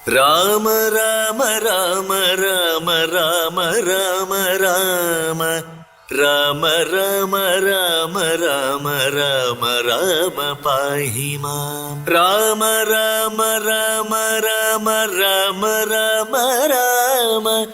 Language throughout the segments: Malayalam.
രാമ രാമ രാമ രാമ രാമ രാമ രാമ രാമ രാമ രാമ രാമ രാമ രാമ പാഹി മാം. രാമ രാമ രാമ രാമ രാമ രാമ രാമ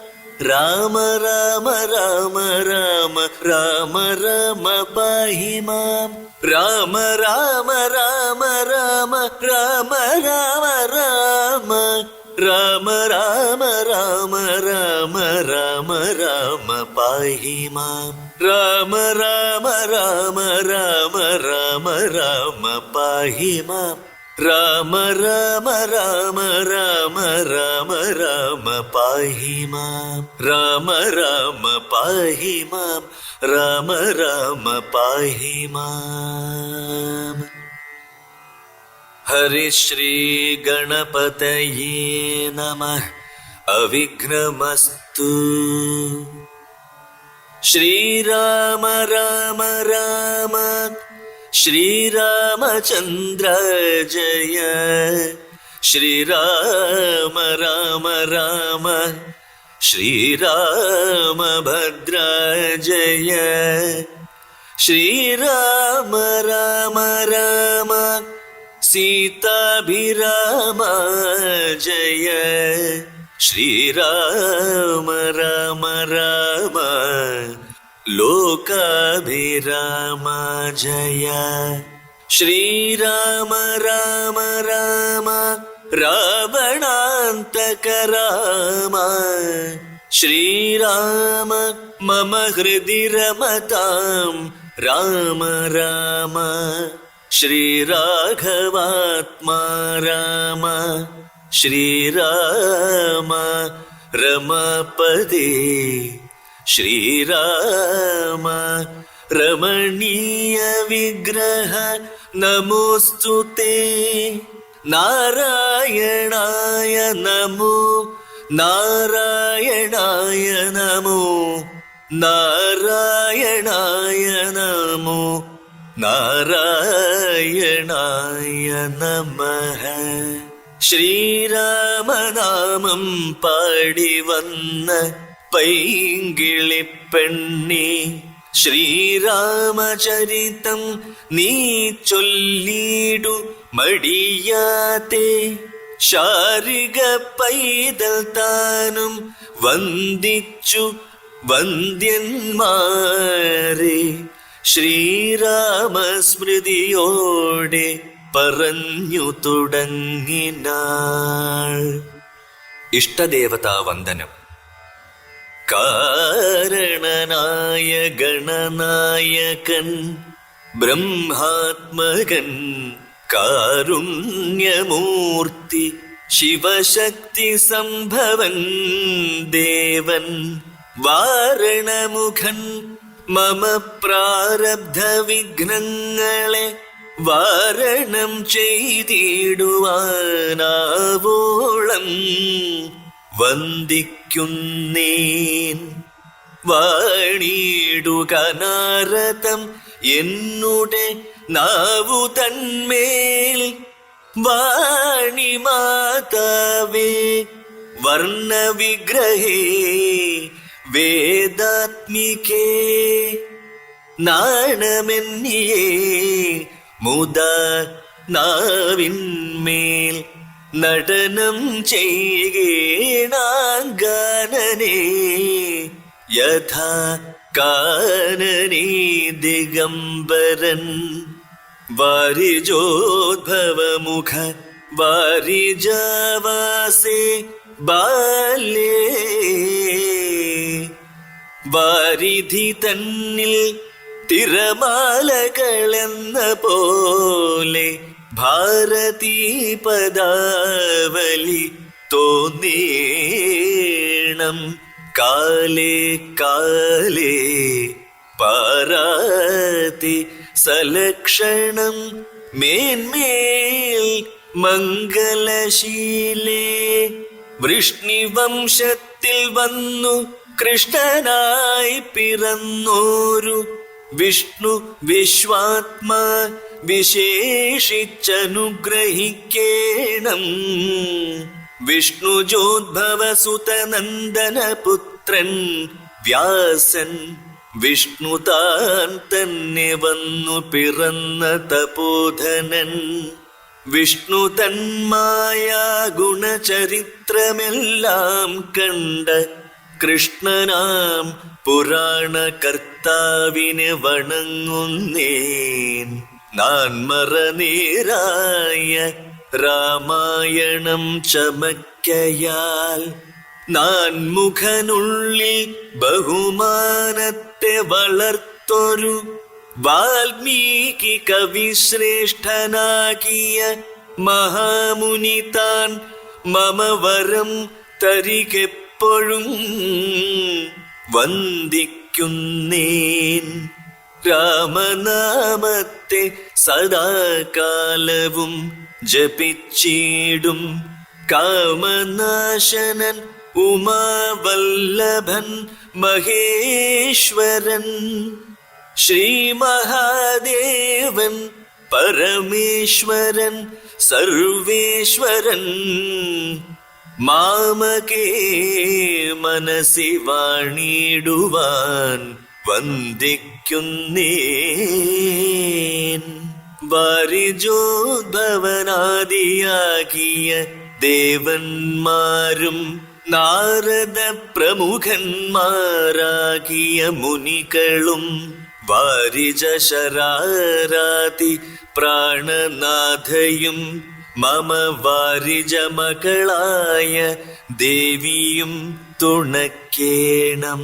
രാമ രാമ രാമ രാമ രാമ രാമ പാഹി മാം. രാമ രാമ രാമ രാമ രാമ രാമ രാമ രാമ രാമ രാമ രാമ രാമ രാമ പാഹി മാം. രാമ രാമ രാമ രാമ രാമ രാമ പാഹി മാം. രാമ രാമ രാമ രാമ രാമ രാമ പാഹി മാം. രാമ രാമ പാഹി മാം. രാമ രാമ പാഹി മാം. ഹരിശ്രീ ഗണപതയേ നമഃ. അവിഘ്നമസ്തു. ശ്രീരാമ രാമ രാമ ശ്രീരാമചന്ദ്ര ജയ. ശ്രീരാമ രാമ രാമ ശ്രീരാമഭദ്ര ജയ. ശ്രീരാമ രാമ രാമ സീതാഭിരാമ ജയ. ശ്രീരാമ രാമ രാമ ലോകാഭിരാമ ജയ. ശ്രീരാമ രാമ രാമ രാവണാന്തക രാമ. ശ്രീരാമ മമ ഹൃദി രമതാം രാമ രാമ. ശ്രീരാഘവാത്മാ രാമ. ശ്രീരാമ രമപദേ. ശ്രീരാമ രമണീയ വിഗ്രഹ നമോസ്തുതേ. നാരായണായ നമോ നാരായണായ നമോ നാരായണായ നമോ നാരായണായ നമഃ. ശ്രീരാമനാമം പാടി വന്ന പൈങ്കിളിപ്പെണ്ണി. ശ്രീരാമചരിതം നീ ചൊല്ലിടു മടിയാതെ. ശാരിക പൈതൽ താനും വന്ദിച്ചു വന്ദ്യന്മാരെ. ശ്രീരാമസ്മൃതിയോടെ പറഞ്ഞു തുടങ്ങിനാൾ. ഇഷ്ടദേവതാ വന്ദനം. കാരണനായ ഗണനായകൻ ബ്രഹ്മാത്മകൻ കാരുണ്യമൂർത്തി ശിവശക്തി സംഭവൻ ദേവൻ വാരണമുഖൻ മമ പ്രാരബ്ധ വിഘ്നങ്ങളെ വാരണം ചെയ്തിടുവാനാവോളം വന്ദിക്കുന്നേൻ. വാണിടുക നാരദം എന്നുടെ നാവു തന്മേൽ. വാണി മാതാവേ വർണ്ണവിഗ്രഹേ വേദാത്മികേ. നാണമെന്നിയേ മുദാ നാവിന്മേൽ നടനം ചെയ്യണാങ്കാനനേ. യഥാ കാനനേ ദിഗംബരൻ വാരിജോദ്ഭവമുഖ വാരിജാവാസേ ബാല്യേ. വാരിധി തന്നിൽ തിരമാലകളെന്ന പോലെ ഭാരതീ പദാവലി തോന്നേണം. കാലേ കാലേ പാരാതി സലക്ഷണം മേന്മേൽ മംഗലശീലേ. വൃഷ്ണിവംശത്തിൽ വന്നു കൃഷ്ണനായി പിറന്നോരു വിഷ്ണു വിശ്വാത്മാ വിശേഷിച്ചനുഗ്രഹിക്കേണം. വിഷ്ണുജോദ്ഭവസുതനന്ദനപുത്രൻ വ്യാസൻ വിഷ്ണു താൻ തന്നെ വന്നു പിറന്ന തപോധനൻ. വിഷ്ണു തന്മായ ഗുണചരിത്രമെല്ലാം കണ്ട കൃഷ്ണനാം പുരാണ കർത്താവിനെ വണങ്ങുന്നേൻ. നാൻമറനേരായ രാമായണം ചമക്കയാൽ നാൻമുഖനുള്ളിൽ ബഹുമാനത്തെ വളർത്തൊരു വാൽമീകി കവിശ്രേഷ്ഠനാകിയ മഹാമുനി താൻ മമ വരം തരികെപ്പോഴും വന്ദിക്കുന്നേൻ. രാമനാമത്തെ സദാകാലവും ജപിച്ചിടും കാമനാശനൻ ഉമാവല്ലഭൻ മഹേശ്വരൻ. ശ്രീ മഹാദേവൻ പരമേശ്വരൻ സർവേശ്വരൻ മാമകേ മനസ്സി വാണിടുവാൻ വന്ദിക്കുന്നേൻ. വാരിജോദ്ഭവനാദിയാകിയ ദേവന്മാരും നാരദ പ്രമുഖന്മാരാകിയ മുനികളും വാരിജ ശരാരാതി പ്രാണനാഥയും മമ വാരിജ മകളായ ദേവിയും തുണക്കേണം.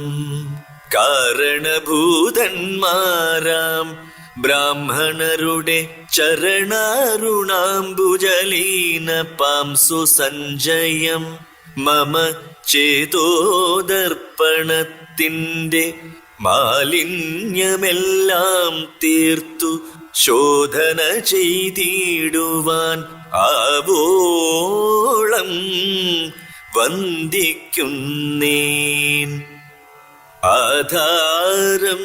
കാരണഭൂതന്മാരാം ബ്രാഹ്മണരുടെ ചരണാരുണാംബുജലീന പാംസു സഞ്ജയം മമ ചേതോദർപ്പണത്തിന്റെ മാലിന്യമെല്ലാം തീർത്തു ശോധന ചെയ്തിടുവാൻ ആവോളം വന്ദിക്കുന്നേൻ. ആധാരം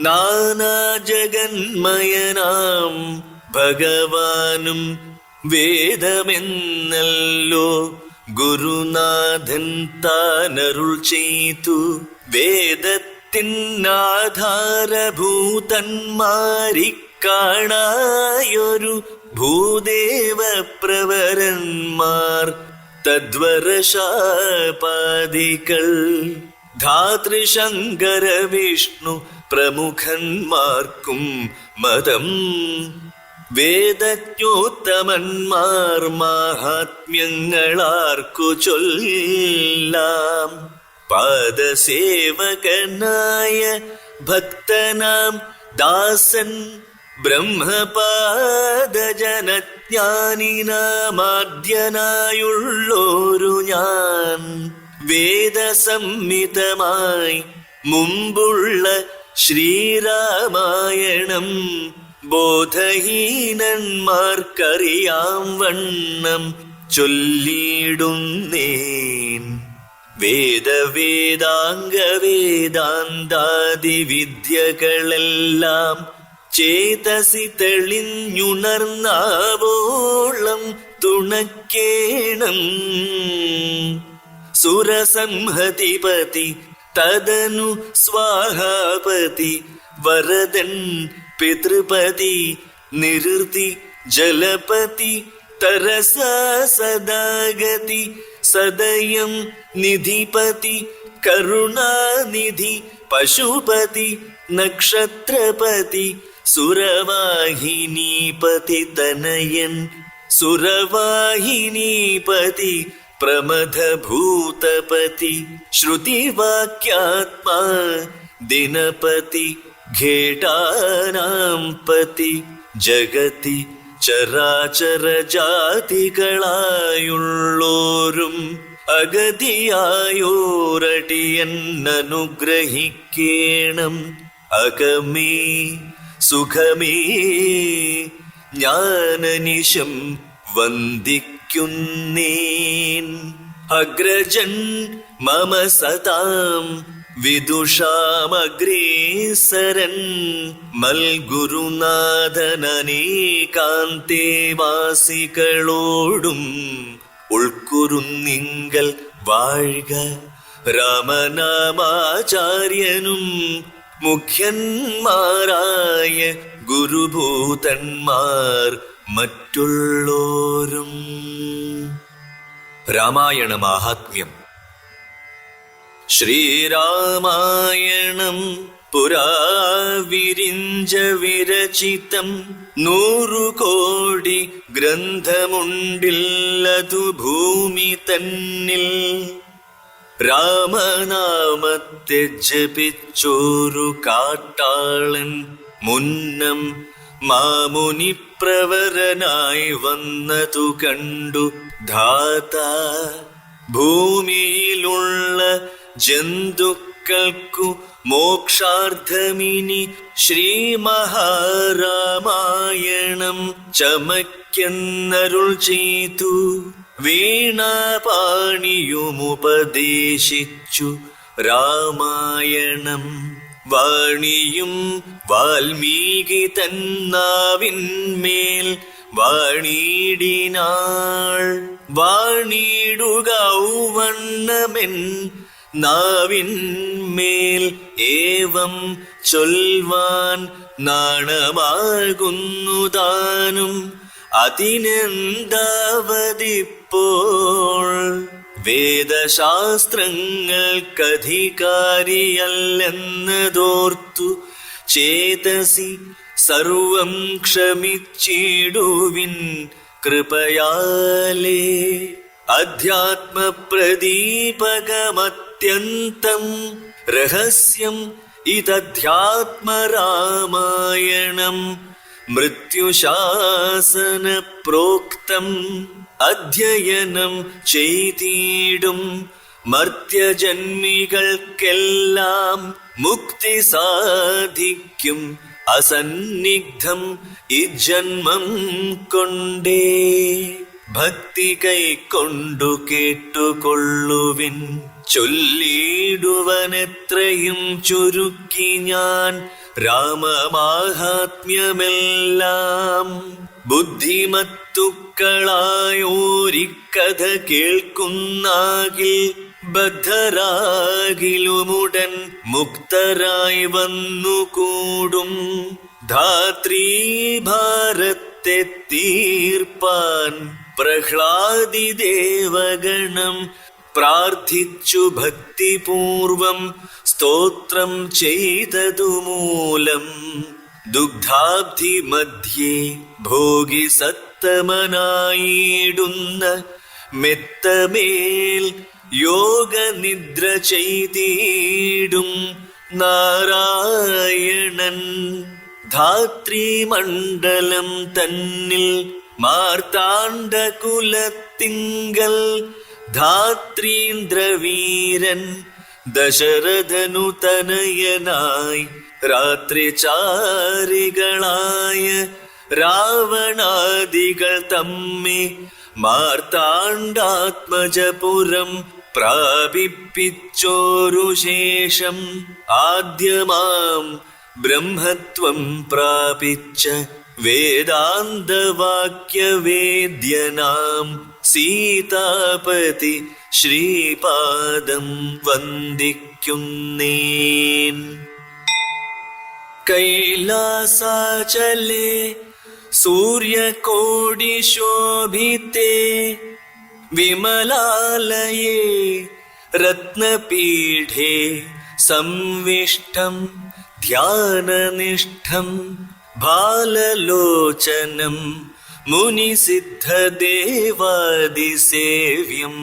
നാനാജഗന്മയനാം ഭഗവാനും വേദമെന്നല്ലോ ഗുരുനാഥൻ താനരുൾ ചെയ്തു. വേദത്തിനാധാരഭൂതന്മാരിക്കാണായൊരു ഭൂദേവ പ്രവരന്മാർ തദ്വരശാപാദികൾ ധാതൃശങ്കര വിഷ്ണു പ്രമുഖന്മാർക്കും മതം. വേദജ്ഞോത്തമന്മാർ മാഹാത്മ്യങ്ങളാർക്കു ചൊല്ലാം. പാദസേവകനായ ഭക്തനാം ദാസൻ ബ്രഹ്മപാദജനജ്ഞാനിനാമാദ്യനായുള്ളോരു ഞാൻ വേദസംഹിതമായി മുമ്പുള്ള ശ്രീരാമായണം ബോധഹീനന്മാർക്കറിയാം വണ്ണം ചൊല്ലിടുന്നേൻ. വേദവേദാംഗവേദാന്താദി വിദ്യകളെല്ലാം ചേതസി തെളിഞ്ഞുണർന്നാവോളം തുണക്കേണം. സുരസംഹതിപതി തദനു സ്വാഹാപതി വരദൻ പിതൃപതി നിരുതി ജലപതി തരസാ സദാഗതി സദയം നിധിപതി കരുണാനിധി പശുപതി നക്ഷത്രപതി സുരവാഹിനീപതി തനയൻ സുരവാഹിനീപതി പ്രമഥഭൂതപതി ശ്രുതിവാക്യാത്മാ ദിനപതി ഘേടാനാം പതി ജഗതി ചരാചര ജാതികളായുള്ളോരും അഗതിയായോരടിയന്നനുഗ്രഹിക്കേണം. അകമേ സുഖമേ ജ്ഞാനനിശം വന്ദിക്കുന്നേൻ. അഗ്രജൻ മമ സതാം വിദുഷാമഗ്രേസരൻ മൽഗുരുനാഥനനേകാന്തേവാസികളോടും ഉൾക്കുറുന്നിങ്കൽ വാഴ്ക. രാമനാമാചാര്യനും മുഖ്യന്മാരായ ഗുരുഭൂതന്മാർ മറ്റുള്ളോരും. രാമായണ മാഹാത്മ്യം. ശ്രീരാമായണം പുരാ വിരിഞ്ച വിരചിതം 100 കോടി ഗ്രന്ഥമുണ്ടില്ലതു ഭൂമി തന്നിൽ. രാമനാമത്തെ ജപിച്ചോരു കാട്ടാളൻ മുന്നം മാമുനി പ്രവരനായി വന്നതു കണ്ടു ധാത. ഭൂമിയിലുള്ള ജന്തുക്കൾക്കു മോക്ഷാർത്ഥമിനി ശ്രീമഹാരാമായണം ചമയ്ക്കെന്നരുൾ ചെയ്തു. വീണാപാണിയുമുപദേശിച്ചു രാമായണം. വാണിയും വാൽമീകി തന്നാവിന്മേൽ വാണിടിനാൾ. വാണിടുക ഔവണ്ണമെൻ നാവിന്മേൽ ഏവം ചൊൽവാൻ നാണമാകുന്നു താനും. അതിനെന്താവതിപ്പോൾ വേദശാസ്ത്രങ്ങൾക്കധികാരിയല്ലെന്നതോർത്തു ചേതസി സർവം ക്ഷമിച്ചിടുവിൻ കൃപയാലേ. അധ്യാത്മപ്രദീപകമത്യന്തം രഹസ്യം ഇതധ്യാത്മരാമായണം. മൃത്യുശാസന പ്രോക്തം അധ്യയനം ചെയ്തിടും മർത്യജന്മികൾക്കെല്ലാം മുക്തി സാധിക്കും അസന്നിഗ്ധം ഇജന്മം കൊണ്ടേ. ഭക്തി കൈക്കൊണ്ടു കേട്ടുകൊള്ളുവിൻ ചൊല്ലിടുവനെത്രയും ചുരുക്കി ഞാൻ രാമമാഹാത്മ്യമെല്ലാം. ബുദ്ധിമത്തുക്കളായോരിക്കഥ കേൾക്കുന്നാകിൽ ബദ്ധരാകിലുമുടൻ മുക്തരായി വന്നുകൂടും. ധാത്രീഭാരത്തെ തീർപ്പാൻ പ്രഹ്ലാദിദേവഗണം പ്രാർത്ഥിച്ചു ഭക്തിപൂർവം സ്തോത്രം ചെയ്തതുമൂലം. ദുഗ്ധാബ്ധി മധ്യേ ഭോഗി സത്തമനായിടുന്ന മെത്തമേൽ യോഗനിദ്ര ചെയ്തിടും നാരായണൻ. ധാത്രീമണ്ഡലം തന്നിൽ മാർത്താണ്ഡകുലത്തിങ്കൽ ധാത്രീന്ദ്രവീരൻ ദശരഥനു തനയനായി രാത്രിചാരികളായ രാവണാദികൾ തമ്മെ മാർത്താണ്ഡാത്മജപുരം പ്രാപിപ്പിച്ചോരു ശേഷം ആദ്യമാം ബ്രഹ്മത്വം പ്രാപിച്ച വേദാന്തവാക്യവേദ്യനാം സീതാപതി ശ്രീപാദം വന്ദിക്കുന്നേൻ. കൈലാസാചലേ സൂര്യകോടിശോഭിതേ വിമലാലയേ രത്നപീഠേ സംവിഷ്ടം ധ്യാനനിഷ്ഠം ബാലലോചനം മുനിസിദ്ധദേവാദിസേവ്യം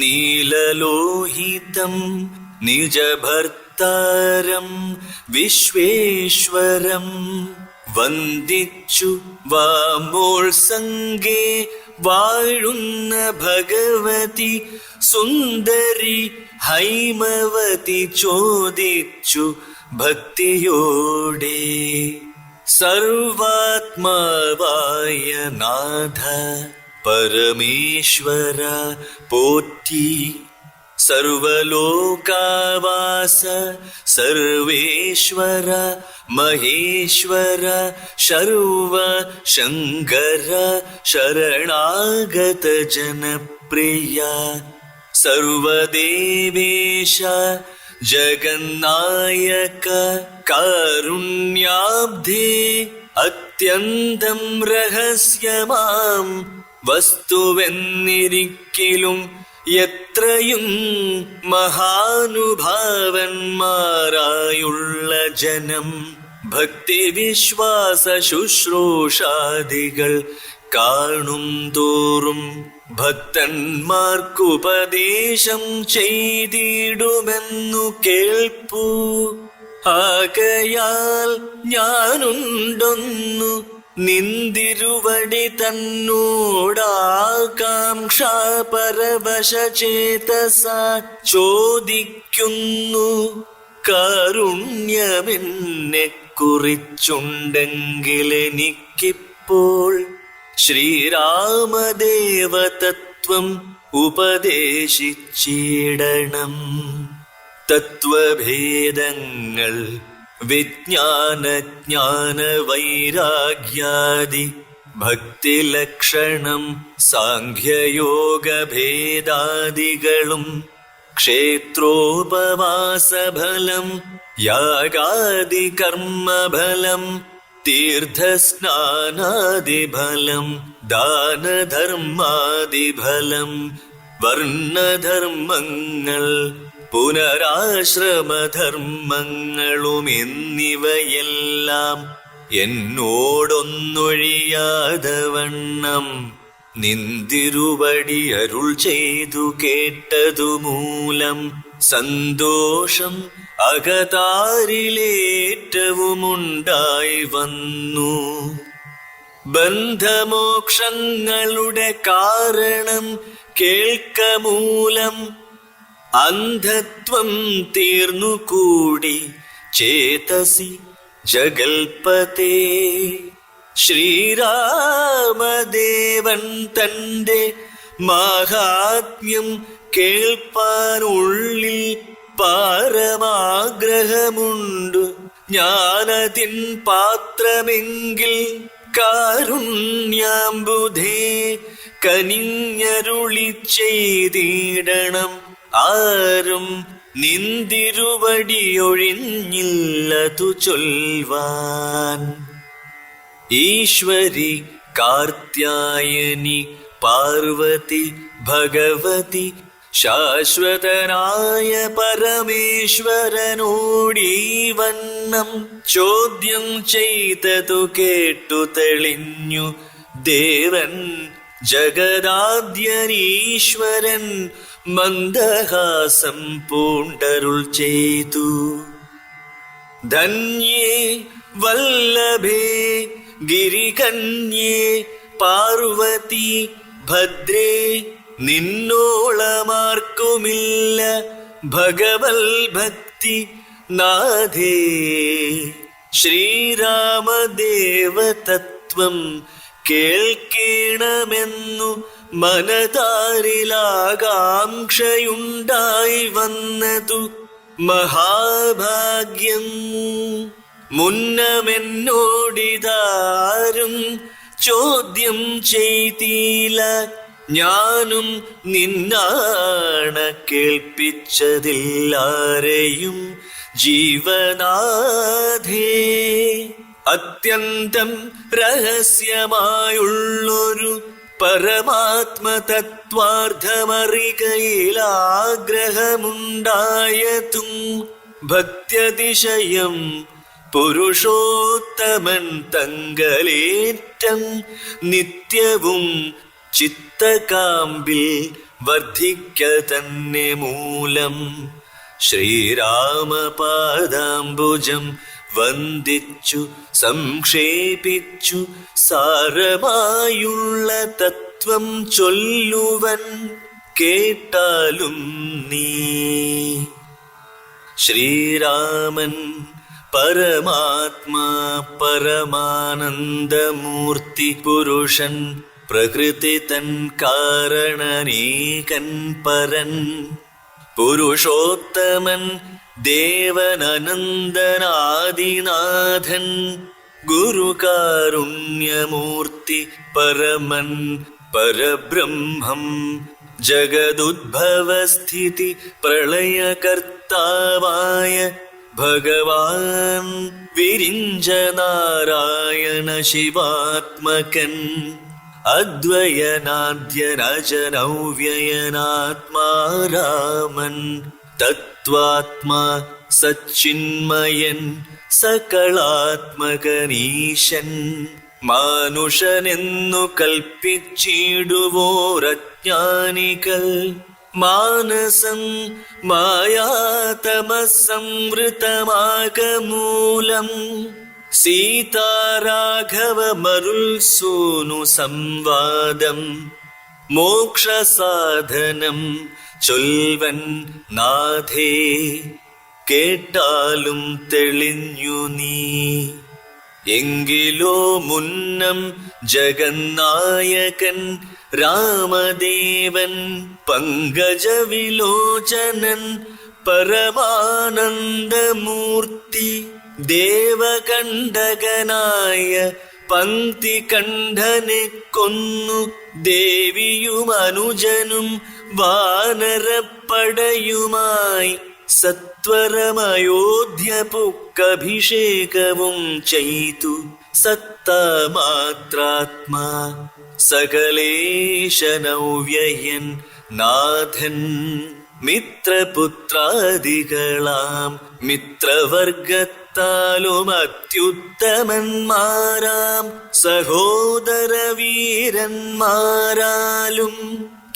നീലലോഹിതം നിജഭർത്താരം വിശ്വേശ്വരം വന്ദിച്ചു വാമോൾസംഗേ വാഴുന്ന ഭഗവതി സുന്ദരി ഹൈമവതി ചോദിച്ചു ഭക്തിയോടെ. സർവാത്മാവായ നാഥ പരമേശ്വര പോറ്റി. സർവലോകാവാസ സർവേശ്വര മഹേശ്വര ശർവ ശങ്കര ശരണാഗത ജനപ്രിയ പ്രിയ സർവദേവേശ ജഗന്നായക കാരുണ്യാബ്ധേ അത്യന്തം രഹസ്യമാം വസ്തുവെന്നിരിക്കലും എത്രയും മഹാനുഭാവന്മാരായുള്ള ജനം ഭക്തിവിശ്വാസ ശുശ്രൂഷാദികൾ കാണും തോറും ഭക്തന്മാർക്കുപദേശം ചെയ്തിടുമെന്നു കേൾപ്പൂ. ആകയാൽ ഞാനുണ്ടൊന്നു നിന്തിരുവടി തന്നോടാകാംക്ഷാപരവശചേതസ ചോദിക്കുന്നു. കാരുണ്യമെന്നെ കുറിച്ചുണ്ടെങ്കിലെനിക്കിപ്പോൾ ശ്രീരാമദേവതത്വം ഉപദേശിച്ചിടണം. തത്വഭേദങ്ങൾ വിജ്ഞാനജ്ഞാന വൈരാഗ്യാദി ഭക്തിലക്ഷണം സാഖ്യയോഗഭേദാദികളും ക്ഷേത്രോപവാസഫലം യാഗാദി കർമ്മഫലം തീർത്ഥസ്നാനാദിഫലം ദാനധർമാദിഫലം വർണ്ണധർമ്മങ്ങൾ പുനരാശ്രമധർമ്മങ്ങളും എന്നിവയെല്ലാം എന്നോടൊന്നൊഴിയാതെ വണ്ണം നിന്തിരുവടി അരുൾ ചെയ്തു കേട്ടതു മൂലം സന്തോഷം അകതാരിലേറ്റവുമുണ്ടായി വന്നു. ബന്ധമോക്ഷങ്ങളുടെ കാരണം കേൾക്കമൂലം അന്ധത്വം തീർന്നുകൂടി ചേതസി ജഗൽപതേ. ശ്രീരാമദേവൻ തന്റെ മാഹാത്മ്യം കേൾപ്പാനുള്ളിൽ പാരമാഗ്രഹമുണ്ട്. ഞാനതിൻ പാത്രമെങ്കിൽ കാരുണ്യാംബുധേ കനിഞ്ഞരുളി ചെയ്തിടണം. ആരും നിന്തിരുവടിയൊഴിഞ്ഞില്ലതു ചൊൽവാൻ. ഈശ്വരി കാർത്യായനി പാർവതി ഭഗവതി ശാശ്വതനായ പരമേശ്വരനോടീ വണ്ണം ചോദ്യം ചെയ്തതു കേട്ടു തെളിഞ്ഞു ദേവൻ ജഗദാദ്യനീശ്വരൻ മന്ദഹാസം പൂണ്ടരുൾ ചെയ്തു. ധന്യേ വല്ലഭേ ഗിരികന്യേ പാർവതി ഭദ്രേ നിന്നോളമാർക്കുമില്ല ഭഗവൽ ഭക്തി നാഥേ. ശ്രീരാമദേവതത്വം കേൾക്കേണമെന്നു മനതാരിലാകാംക്ഷയുണ്ടായി വന്നതു മഹാഭാഗ്യം. മുന്നമെന്നോടിതാരും ചോദ്യം ചെയ്തില്ല. ഞാനും നിന്നാണ കേൾപ്പിച്ചതില്ലാരെയും ജീവനാഥേ. അത്യന്തം രഹസ്യമായുള്ളൊരു പരമാത്മതത്വാർത്ഥമറികയിലാഗ്രഹമുണ്ടായതും ഭക്ത്യതിശയം പുരുഷോത്തമൻ തങ്കലേറ്റം നിത്യവും ചിത്തകാമ്പിൽ വർദ്ധിക്ക തന്നെ മൂലം ശ്രീരാമപാദാംബുജം വന്ദിച്ചു സംക്ഷേപിച്ചു സാരമായുള്ള തത്വം ചൊല്ലുവൻ കേട്ടാലും നീ. ശ്രീരാമൻ പരമാത്മാ പരമാനന്ദമൂർത്തി പുരുഷൻ പ്രകൃതി തൻ കാരണനീകൻ പരൻ പുരുഷോത്തമൻ ദേവനനന്ദനാദിനാഥൻ ഗുരുകാരുണ്യമൂർത്തി പരമൻ പരബ്രഹ്മം ജഗദുദ്ഭവസ്ഥിതി പ്രളയകർത്താവായ ഭഗവാൻ വിരിഞ്ച നാരായണ ശിവാത്മകൻ അദ്വയനാദ്യനജനൗവ്യയനാത്മാ രാമൻ തത്വാത്മാ സച്ചിന്മയൻ സകളാത്മകനീശൻ മാനുഷനെന്നു കൽപ്പിച്ചിടുവോരജ്ഞാനികൾ മാനസം മായാതമസംവൃതമാകമൂലം സീതാരാഘവമരുൾ സൂനു സംവാദം മോക്ഷസാധനം ചൊൽവൻ നാഥേ കേട്ടാലും തെളിഞ്ഞു നീ. എങ്കിലോ മുന്നം ജഗന്നായകൻ രാമദേവൻ പങ്കജവിലോചനൻ പരമാനന്ദമൂർത്തി ദേവകണ്ഠകനായ പങ്ക്തികണ്ഠനെ കൊന്നു ദേവിയും അനുജനും വാനരപ്പടയുമായി സത്വരമയോധ്യ പുക്കഭിഷേകവും ചെയ്തു സത്താമാത്രാത്മാ സകലേശനൗവ്യയൻ നാഥൻ മിത്രപുത്രാദികളാം മിത്രവർഗത്താലും അത്യുത്തമന്മാരാം സഹോദരവീരന്മാരാലും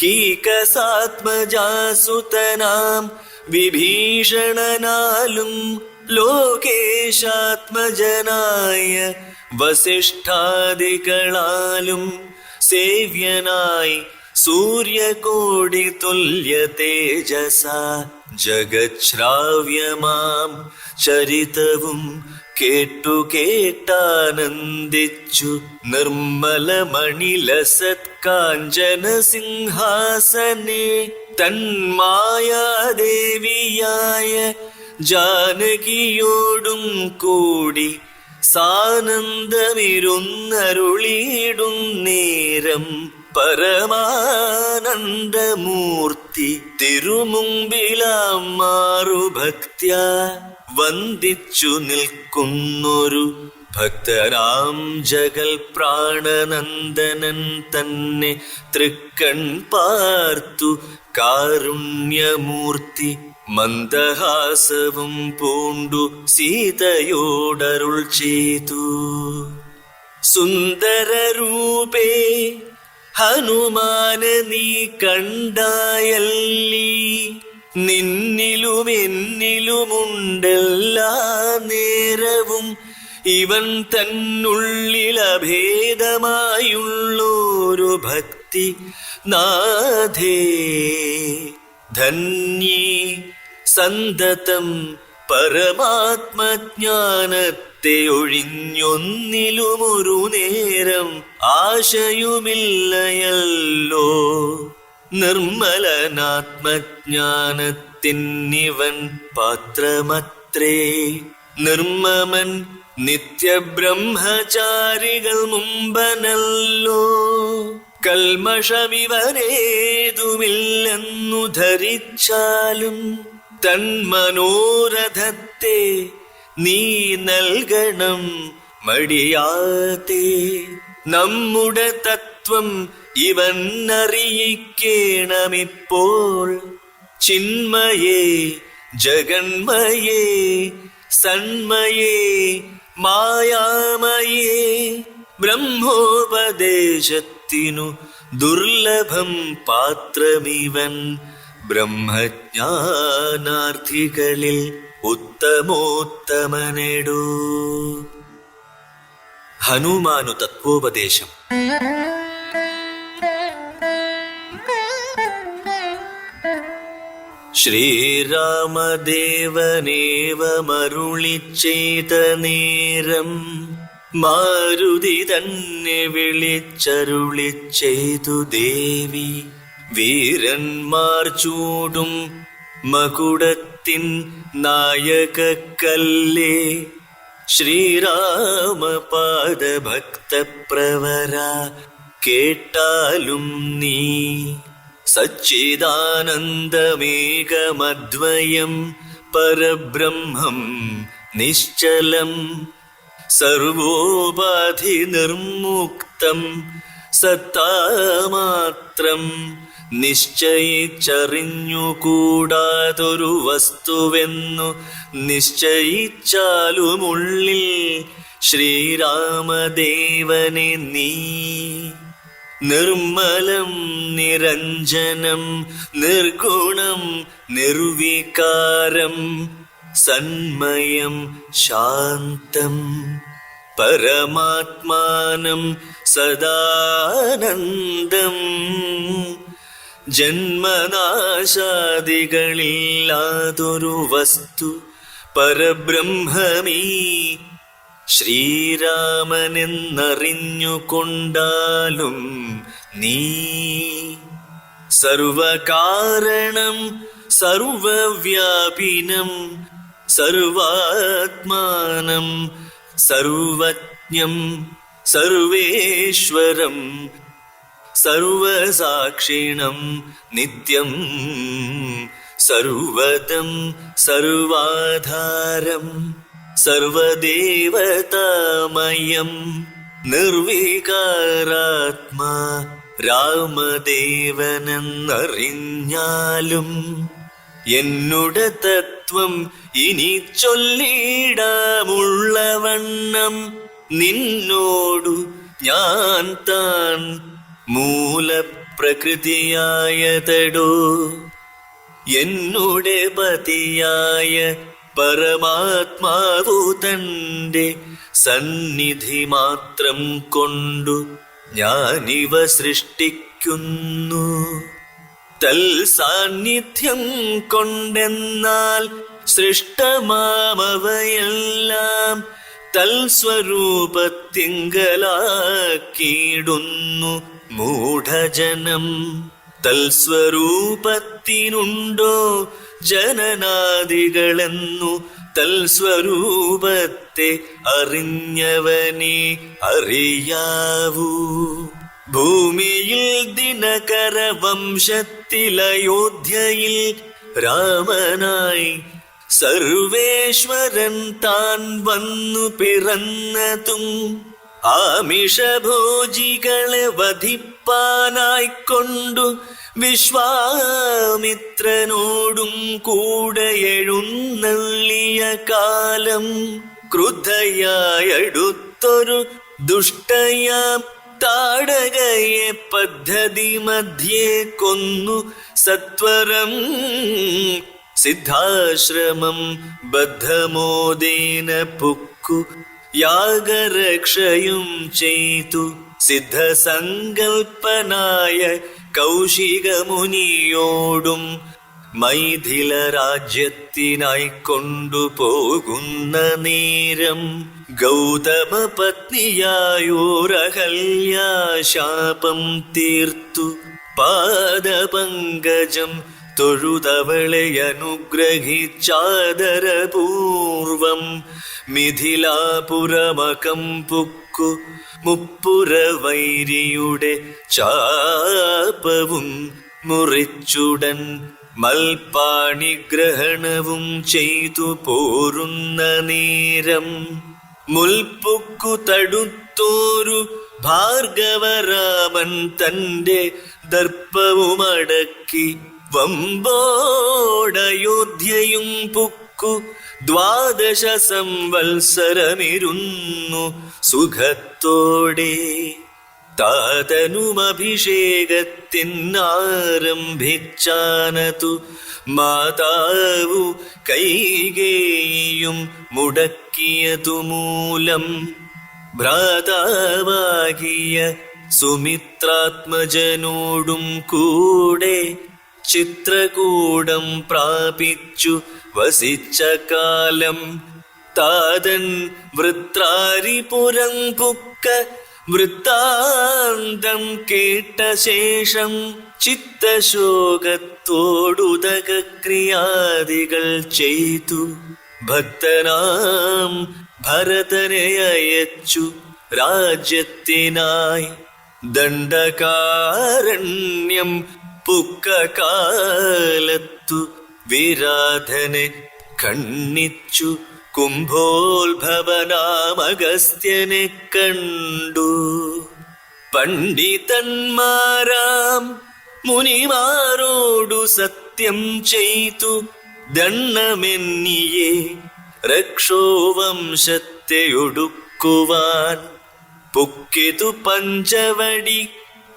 കീകസാത്മജാസുതനാം വിഭീഷണനാലും ലോകേശാത്മജനായ വസിഷ്ഠാദികളാലും സേവ്യനായി സൂര്യകോടി തുല്യ തേജസ ജഗശ്രാവ്യമാം ചരിതവും കേട്ടാനന്ദിച്ചു നിർമ്മലമണിലസത്കാഞ്ചന സിംഹാസനെ തന്മായാദേവിയായ ജാനകിയോടും കൂടി സാനന്ദമിരുന്നരുളിയിടും നേരം പരമാനന്ദമൂർത്തി തിരുമുമ്പിലാം മാറുഭക്ത്യ വന്ദിച്ചു നിൽക്കുന്നൊരു ഭക്തനാം ജഗൽ പ്രാണനന്ദനൻ തന്നെ തൃക്കൺ പാർത്തു കാരുണ്യമൂർത്തി മന്ദഹാസവും പൂണ്ടു സീതയോടരുൾ ചെയ്തു. സുന്ദരരൂപേ ഹനുമാന നീ കണ്ടായല്ലീ നിന്നിലും എന്നിലുമുണ്ടെല്ലാ നേരവും ഇവൻ തന്നുള്ളിലഭേദമായുള്ളൊരു ഭക്തി നാഥേ ധന്യേ സന്തതം പരമാത്മജ്ഞാനത്തെ ഒഴിഞ്ഞൊന്നിലുമൊരു നേരം ആശയുമില്ലയല്ലോ. നിർമ്മലനാത്മജ്ഞാനത്തിന്നിവൻ പാത്രമത്രേ നിർമ്മമൻ നിത്യബ്രഹ്മചാരികൾ മുമ്പനല്ലോ. കൽമഷമിവനേതുമില്ലെന്നു ധരിച്ചാലും തന്മനോരഥത്തെ നീ നൽകണം മടിയാതെ. നമ്മുടെ തത്വം ഇവൻ അറിയിക്കേണമിപ്പോൾ. ചിന്മയേ ജഗന്മയേ സന്മയേ മായാമയേ ബ്രഹ്മോപദേശത്തിനു ദുർലഭം പാത്രമിവൻ. ബ്രഹ്മജ്ഞാനാർത്ഥികളിൽ ഉത്തമോത്തമനെടൂ. ഹനുമാനു തത്വോപദേശം. ശ്രീരാമദേവനേവമരുളി ചെയ്ത നേരം മാരുതി തന്നെ വിളിച്ചരുളി ചെയ്തു ദേവി. വീരന്മാർ ചൂടും മകുടത്തിൻ നായകക്കല്ലേ ശ്രീരാമപാദഭക്തപ്രവര കേട്ടാലും നീ. സച്ചിദാനന്ദമേകമദ്വയം പരബ്രഹ്മം നിശ്ചലം സർവോപാധി നിർമുക്തം സത്താമാത്രം നിശ്ചയിച്ചറിഞ്ഞുകൂടാതൊരു വസ്തുവെന്നു നിശ്ചയിച്ചാലുമുള്ളിൽ ശ്രീരാമദേവനെ നീ നിർമ്മലം നിരഞ്ജനം നിർഗുണം നിർവികാരം സന്മയം ശാന്തം പരമാത്മാനം സദാനന്ദം ജന്മനാശാദികളില്ലാതൊരു വസ്തു പരബ്രഹ്മമീ ശ്രീരാമനെന്നറിഞ്ഞുകൊണ്ടാലും നീ സർവകാരണം സർവവ്യാപിനം സർവാത്മാനം സർവജ്ഞം സർവേശ്വരം സർവസാക്ഷിണം നിത്യം സർവദം സർവാധാരം സർവദേവതാമയം നിർവികാരാത്മാ രാമദേവനെന്നറിഞ്ഞാലും എന്നുടെ തത്വം ഇനി ചൊല്ലിടാമുള്ളവണ്ണം നിന്നോടു ഞാൻ താൻ മൂലപ്രകൃതിയായതടോ എന്നുടെ പതിയായ പരമാത്മാവു തന്റെ സന്നിധി മാത്രം കൊണ്ടു ഞാനിവ സൃഷ്ടിക്കുന്നു തൽസാന്നിധ്യം കൊണ്ടെന്നാൽ സൃഷ്ടമാമവയെല്ലാം തൽസ്വരൂപത്തിങ്കലാക്കിയിടുന്നു മൂഢജനം തൽസ്വരൂപത്തിനുണ്ടോ ജനനാദികളെന്നു തൽസ്വരൂപത്തെ അറിഞ്ഞവനെ അറിയാവൂ ഭൂമിയിൽ ദിനകര വംശത്തിലയോധ്യയിൽ രാമനായി സർവേശ്വരൻ താൻ വന്നു പിറന്നതും ആമിഷഭോജികളെ വധിപ്പാനായിക്കൊണ്ടു വിശ്വാമിത്രനോടും കൂടെ എഴുന്നള്ളിയ കാലം ക്രുദ്ധയായടുത്തൊരു ദുഷ്ടയാം താടകയെ പദ്ധതി മധ്യേ കൊന്നു സത്വരം സിദ്ധാശ്രമം ബദ്ധമോദേന പുക്കു യാഗരക്ഷയും ചെയ്തു സിദ്ധസങ്കൽപ്പനായ കൗശികമുനിയോടും മൈഥില രാജ്യത്തിനായി കൊണ്ടുപോകുന്ന നേരം ഗൗതമ പത്നിയായോരഹല്യാശാപം തീർത്തു പാദപങ്കജം തൊഴുതവളെ അനുഗ്രഹിച്ചാദരപൂർവം മിഥിലാപുരമകം പുക്കു മുപ്പുരവൈരിയുടെ ചാപവും മുറിച്ചുടൻ മൽപ്പാണിഗ്രഹണവും ചെയ്തു പോരുന്ന നേരം മുൽപ്പുക്കു തടുത്തോരു ഭാർഗവരാമൻ തന്റെ ദർപ്പവുമടക്കി വമ്പോടയോധ്യയും പുക്കു 12 സംവത്സരമിരുന്നു സുഖത്തോടെ താതനുമഭിഷേകത്തിനാരംഭിച്ചാനതു മാതാവു കൈകേയിയും മുടക്കിയതു മൂലം ഭ്രാതാവാകിയ സുമിത്രാത്മജനോടും കൂടെ ചിത്രകൂടം പ്രാപിച്ചു വസിച്ച കാലം താതൻ വൃത്രാരിപുരം പുക്ക വൃത്താന്തം കേട്ട ശേഷം ചിത്തശോകത്തോടുദകക്രിയാദികൾ ചെയ്തു ഭക്തനാം ഭരതനെ അയച്ചു രാജ്യത്തിനായി ദണ്ഡകാരണ്യം പുക്ക കാലത്തു വിരാധനെ ഖണ്ഡിച്ചു കുംഭോത്ഭവനാമഗസ്ത്യനെ കണ്ടു. പണ്ഡിതന്മാരാം മുനിമാരോടു സത്യം ചെയ്തു ദണ്ണമെന്നിയെ രക്ഷോവംശത്തെ ഒടുക്കുവാൻ. പുക്കിതു പഞ്ചവടി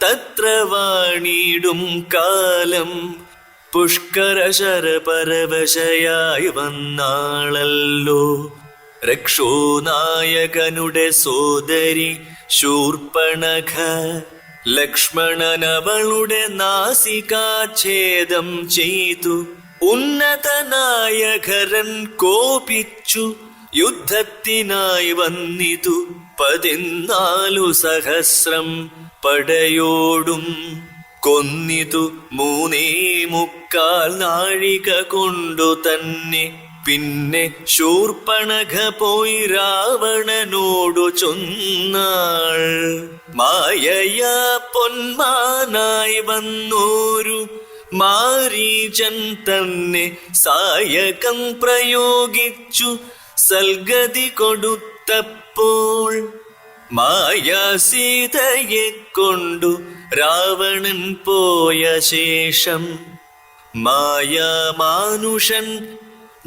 തത്ര വാണിടും കാലം പുഷ്കരശരപരവശയായി വന്നാളല്ലോ രക്ഷോനായകനുടെ സോദരി ശൂർപ്പണഖ. ലക്ഷ്മണനവളുടെ നാസികാഛേദം ചെയ്തു ഉന്നതനായകരൻ കോപിച്ചു യുദ്ധത്തിനായി വന്നിതു 14,000 പടയോടും. കൊന്നിതു 3.25 നാഴിക കൊണ്ടു തന്നെ. പിന്നെ ശൂർപ്പണഖ പോയി രാവണനോടു ചൊന്നാൾ, മായയാ പൊന്മാനായി വന്നോരു മാരീചൻ തന്നെ സായകം പ്രയോഗിച്ചു സൽഗതി കൊടുത്തപ്പോൾ. മായാ സീതയെ കൊണ്ടു രാവണൻ പോയ ശേഷം മായാമാനുഷൻ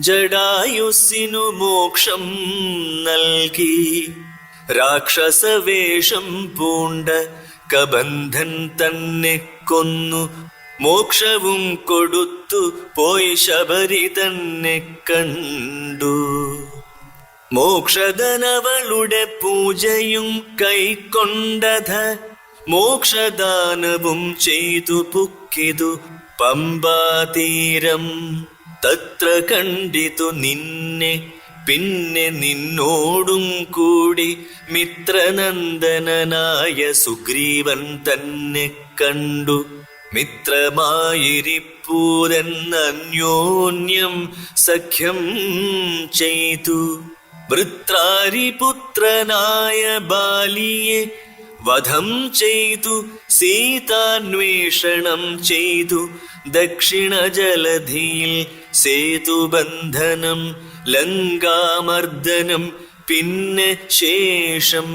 ജടായുസ്സിനു മോക്ഷം നൽകി. രാക്ഷസവേഷം പൂണ്ട കബന്ധൻ തന്നെ കൊന്നു മോക്ഷവും കൊടുത്തു പോയി ശബരി തന്നെ കണ്ടു. മോക്ഷധനവളുടെ പൂജയും കൈക്കൊണ്ടധ മോക്ഷദാനവും ചെയ്തു പുക്കിതു പമ്പാതീരം. തത്ര കണ്ടിതു നിന്നെ പിന്നെ നിന്നോടും കൂടി മിത്രനന്ദനായ സുഗ്രീവൻ തന്നെ കണ്ടു. മിത്രമായിരിപ്പൂതെന്നന്യോന്യം സഖ്യം ചെയ്തു. വൃത്രാരിപുത്രനായ ബാലിയെ വധം ചെയ്തു സീതാന്വേഷണം ചെയ്തു. ദക്ഷിണ ജലധിയിൽ സേതുബന്ധനം ലങ്കാമർദ്ദനം പിന്നെ ശേഷം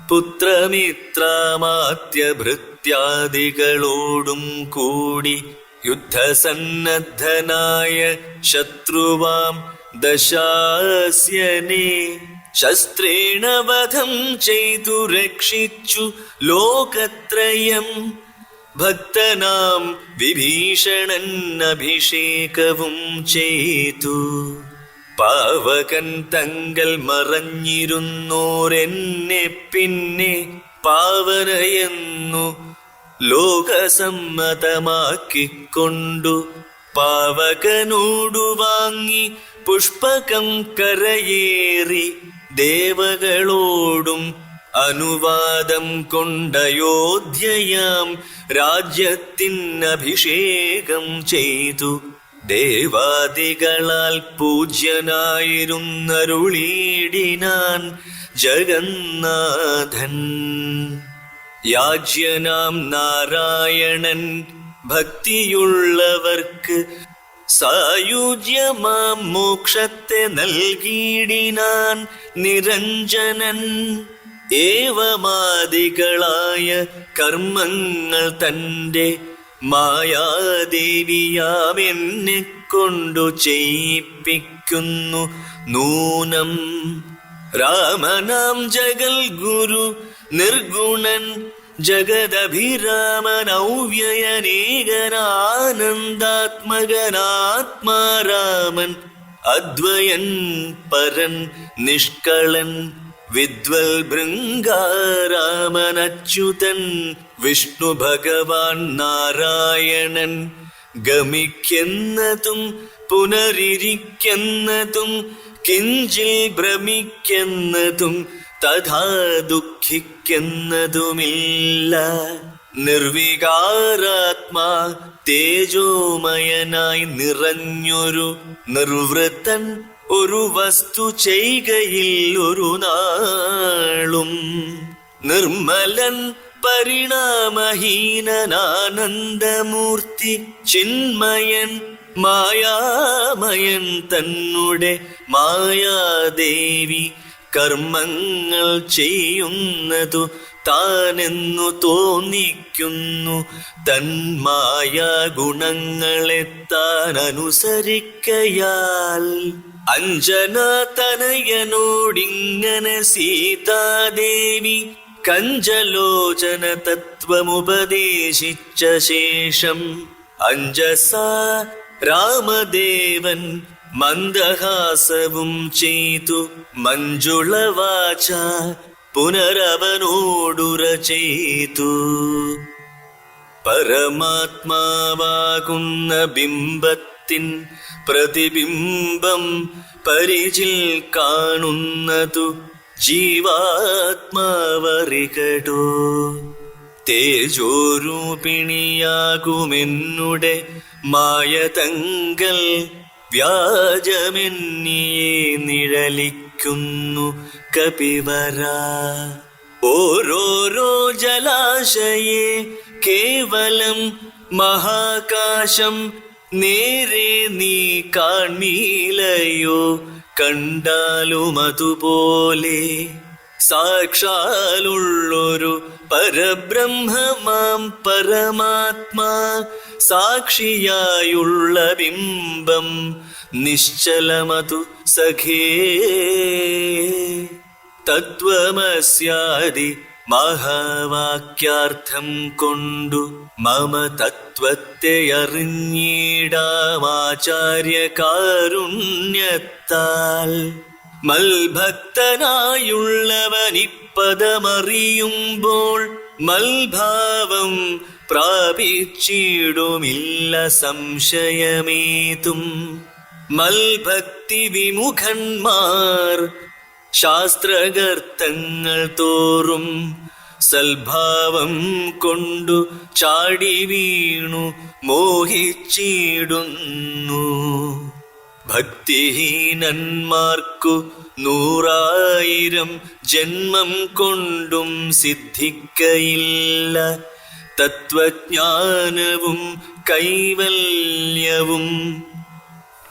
പുത്രമിത്രാമാത്യഭൃത്യാദികളോടും കൂടി യുദ്ധസന്നദ്ധനായ ശത്രുവാം ദശാസ്യനെ ശസ്ത്രേണ വധം ചെയ്തു രക്ഷിച്ചു ലോകത്രയം. ഭക്തനാം വിഭീഷണൻ അഭിഷേകവും ചെയ്തു. പാവകൻ തങ്കൽ മറഞ്ഞിരുന്നോരെന്നെ പിന്നെ പാവനയെന്നു ലോകസമ്മതമാക്കിക്കൊണ്ടു പാവകനോടു വാങ്ങി പുഷ്പകം കരയേറി ദേവകളോടും അനുവാദം കൊണ്ടയോധ്യയാം രാജ്യത്തിനഭിഷേകം ചെയ്തു. ദേവാദികളാൽ പൂജ്യനായിരുന്നരുളീടിനാൻ ജഗന്നാഥൻ. യാജ്യനാം നാരായണൻ ഭക്തിയുള്ളവർക്ക് സായുജ്യമാം മോക്ഷത്തെ നൽകിയിടിനാൻ നിരഞ്ജനൻ. ഏവമാദികളായ കർമ്മങ്ങൾ തന്റെ മായാദേവിയാം എന്നെ കൊണ്ടു ചെയ്യിപ്പിക്കുന്നു നൂനം. രാമനാം ജഗൽ ഗുരു നിർഗുണൻ ജഗദഭിരാമനൗവ്യയനേകനാനന്ദാത്മകനാത്മാരാമൻ അദ്വയൻ പരൻ നിഷ്കളൻ വിദ്വൽ ഭൃംഗാരാമൻ അച്യുതൻ വിഷ്ണു ഭഗവാൻ നാരായണൻ. ഗമിക്കുന്നതും പുനരിരിക്കുന്നതും കിഞ്ചിൽ ഭ്രമിക്കുന്നതും തഥാ ദുഃഖിക്കുന്നതുമില്ല. നിർവികാരാത്മാ തേജോമയനായി നിറഞ്ഞൊരു നിർവൃത്തൻ ഒരു വസ്തു ചെയ്കയിൽ ഒരു നാളും. നിർമ്മലൻ പരിണാമഹീനനാനന്ദമൂർത്തി ചിന്മയൻ മായാമയൻ തന്നെ മായാദേവി കർമ്മങ്ങൾ ചെയ്യുന്നതു താനെന്നു തോന്നിക്കുന്നു. തന്മായ ഗുണങ്ങളെ താൻ അനുസരിക്കയാൽ അഞ്ജനാതനയനോടിങ്ങനെ സീതാദേവി കഞ്ചലോചന തത്വമുപദേശിച്ച ശേഷം അഞ്ജസാ രാമദേവൻ മന്ദഹാസവും ചെയ്തു മഞ്ജുളവാച പുനരവനോടുര ചെയ്തു. പരമാത്മാവാകുന്ന ബിംബത്തിൻ പ്രതിബിംബം പരിചിൽ കാണുന്നതു ജീവാത്മാവറികടോ. തേജോരൂപിണിയാകുമെന്നുടെ മായതങ്കൽ വ്യാജമെന്നിയെ നിഴലിക്കുന്നു കപിവര. ഓരോരോ ജലാശയെ കേവലം മഹാകാശം നേരെ നീ കാൺമീലയോ. കണ്ടാലും അതുപോലെ സാക്ഷാലുള്ളൊരു പരബ്രഹ്മമാം പരമാത്മാ സാക്ഷിയായുള്ള ബിംബം നിശ്ചലമതു സഖേ. തത്വമസ്യാദി മഹാവാക്യാർത്ഥം കൊണ്ടു മമ തത്വത്തെ അറിഞ്ഞിടാമാചാര്യകാരുണ്യത്താൽ. മൽഭക്തനായുള്ളവനിപ്പദമറിയുമ്പോൾ മൽഭാവം പ്രാപിച്ചിടുമില്ല സംശയമേതും. മൽഭക്തി വിമുഖന്മാർ ശാസ്ത്രഗർത്തങ്ങൾ തോറും സൽഭാവം കൊണ്ടു ചാടി വീണു മോഹിച്ചിടുന്നു. ഭക്തിഹീനന്മാർക്കു 100,000 ജന്മം കൊണ്ടും സിദ്ധിക്കയില്ല തത്വജ്ഞാനവും കൈവല്യവും.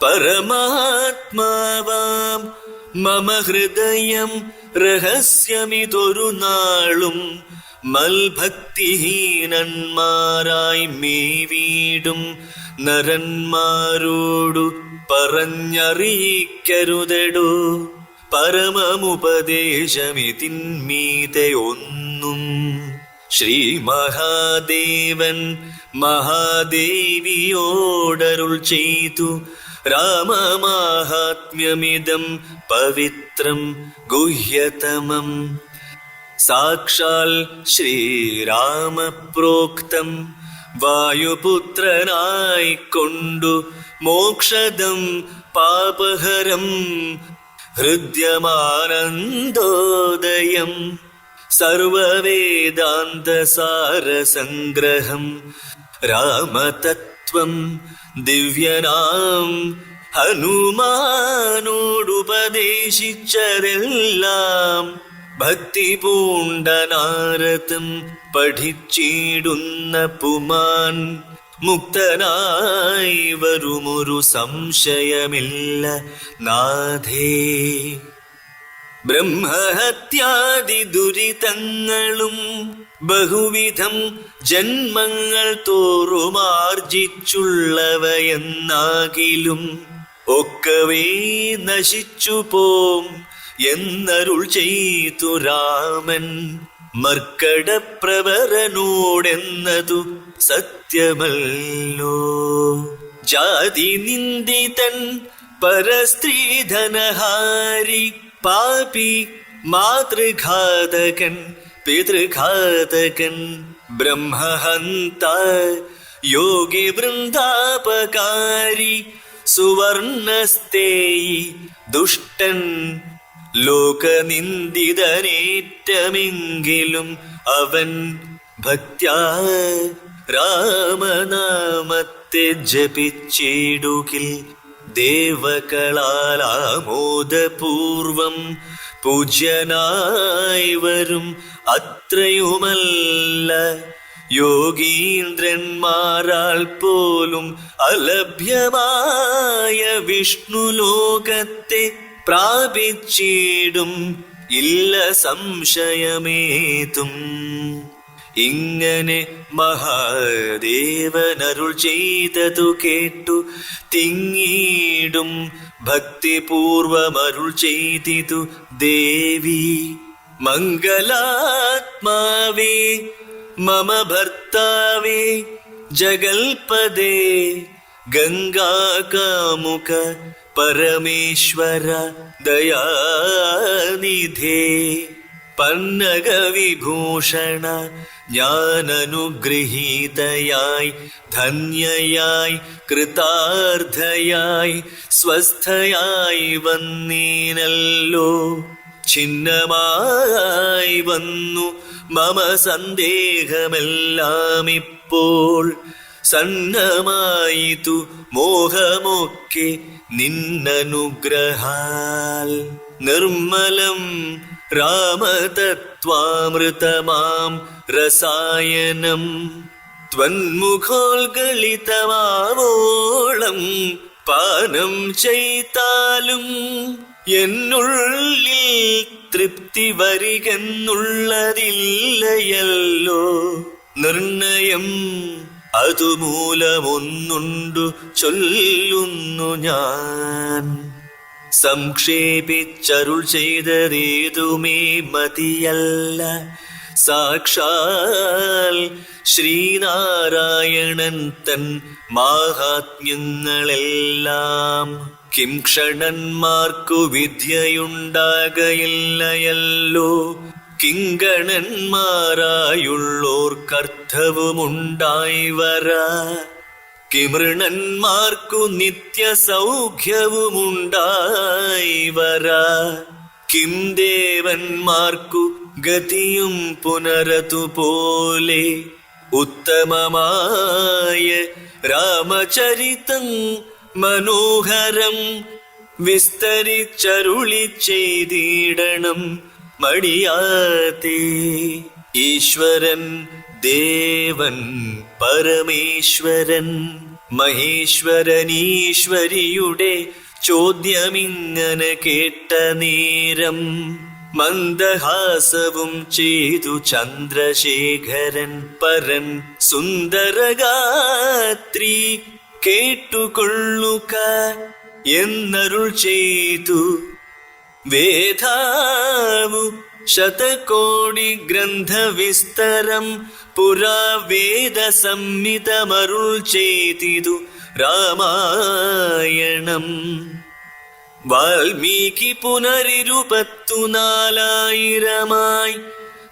പരമാത്മാവാം മമ ഹൃദയം രഹസ്യമിതൊരു നാളും മൽഭക്തിഹീനന്മാരായി മേവീടും നരന്മാരോടു പറഞ്ഞറിയിക്കരുതെടോ. പരമമുപദേശമിതിന്മീതെ ഒന്നും. ശ്രീ മഹാദേവൻ മഹാദേവിയോടരുൾ ചെയ്തു. രാമമാഹാത്മ്യമിദം പവിത്രം ഗുഹ്യതമം. സാക്ഷാൽ ശ്രീരാമപ്രോക്തം വായുപുത്രനായിക്കൊണ്ടു മോക്ഷദം പാപഹരം ഹൃദ്യമാനന്ദോദയം. സർവവേദാന്തസാരസംഗ്രഹം രാമതത്വം ദിവ്യനാം ഹനുമാനോടുപദേശിച്ചതെല്ലാം ഭക്തി പൂണ്ട നാരദം പഠിച്ചിടുന്ന പുമാൻ. മുക്തനായി വരുമൊരു സംശയമില്ല നാഥേ. ബ്രഹ്മഹത്യാദി ദുരിതങ്ങളും ബഹുവിധം ജന്മങ്ങൾ തോറുമാർജിച്ചുള്ളവയെന്നാകിലും ഒക്കവേ നശിച്ചു പോം എന്നരുൾ ചെയ്തു രാമൻ. മർക്കടപ്രവരനോടെന്നതു സത്യമല്ലോ. ജാതി നിന്ദിതൻ പരസ്ത്രീധനഹാരി പാപി മാതൃഘാതകൻ പിതൃഘാതകൻ ബ്രഹ്മഹന്ത യോഗി വൃന്ദാപകാരി സുവർണസ്തേയി ദുഷ്ടൻ. ലോകനിന്ദിതനേറ്റമെങ്കിലും അവൻ ഭക്ത്യാ രാമനാമത്തെ ജപിച്ചിടുകിൽ ദേവകളാൽ ആമോദപൂർവം പൂജ്യനായി വരും അത്രയുമല്ല, യോഗീന്ദ്രന്മാരാൽ പോലും അലഭ്യമായ വിഷ്ണുലോകത്തെ പ്രാപിച്ചിടും ഇല്ല സംശയമേതും. ഇങ്ങനെ മഹാദേവനരുൾ ചെയ്തതു കേട്ടു തിങ്ങിടും ഭക്തിപൂർവമരുൾ ചെയ്തിതു ദേവി. മംഗലാത്മാവേ മമ ഭർത്താവേ ജഗൽപദേ ഗംഗാകാമുക പരമേശ്വര ദയാനിധേ പന്നഗവിഭൂഷണ ജ്ഞാനനുഗൃഹീതയായി ധന്യയായി കൃതാർത്ഥയായി സ്വസ്ഥയായി വന്നീനല്ലോ. ഛിന്നമായി വന്നു മമ സന്ദേഹമെല്ലാം ഇപ്പോൾ. സന്നമായിതു മോഹമൊക്കെ നിന്നനുഗ്രഹാൽ. നിർമ്മലം രാമതത്വാമൃതമാം രസായനം ത്വന്മുഖോൽഗളിതമാവോളം പാനം ചെയ്താലും എന്നുള്ളിൽ തൃപ്തി വരികെന്നുള്ളതില്ലയല്ലോ. നിർണയം അതുമൂലമൊന്നുണ്ടു ചൊല്ലുന്നു ഞാൻ. സംക്ഷേപിച്ചരുൾ ചെയ്തതേതുമേ മതിയല്ല. സാക്ഷാൽ ശ്രീനാരായണൻ തൻ മാഹാത്മ്യങ്ങളെല്ലാം കിം ക്ഷണന്മാർക്കു വിദ്യയുണ്ടാകയില്ലയല്ലോ. കിങ്കണന്മാരായുള്ളോർക്കർത്ഥവുമുണ്ടായി വരാ. കിമൃണന്മാർക്കു നിത്യസൗഖ്യവുമുണ്ടായി വരാ. കിം ദേവന്മാർക്കു ഗതിയും പുനരതുപോലെ. ഉത്തമമായ രാമചരിതം മനോഹരം വിസ്തരിച്ചരുളി ചെയ്തിടണം മടിയാതെ. ഈശ്വരൻ ദേവൻ പരമേശ്വരൻ മഹേശ്വരനീശ്വരിയുടെ ചോദ്യമിങ്ങനെ കേട്ട നേരം മന്ദഹാസവും ചെയ്തു ചന്ദ്രശേഖരൻ പരൻ. സുന്ദരഗാത്രി കേട്ടുകൊള്ളുക എന്നരുൾ ചെയ്തു. വേദാവു ശതകോടി ഗ്രന്ഥവിസ്തരം പുരാ വേദ സംഹിതമരുൾ ചെയ്തിതു രാമായണം. വാൽമീകി പുനരിരുപത്തുനാലായിരമായി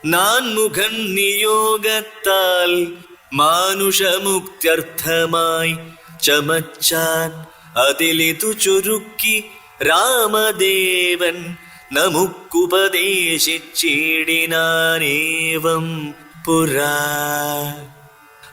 നാൻമുഖൻ നിയോഗത്താൽ മാനുഷമുക്ത്യർത്ഥമായി ചമച്ചാൻ. അതിലിതു ചുരുക്കി രാമദേവൻ നമുക്കുപദേശിച്ചിടിനാനേവം പുരാ.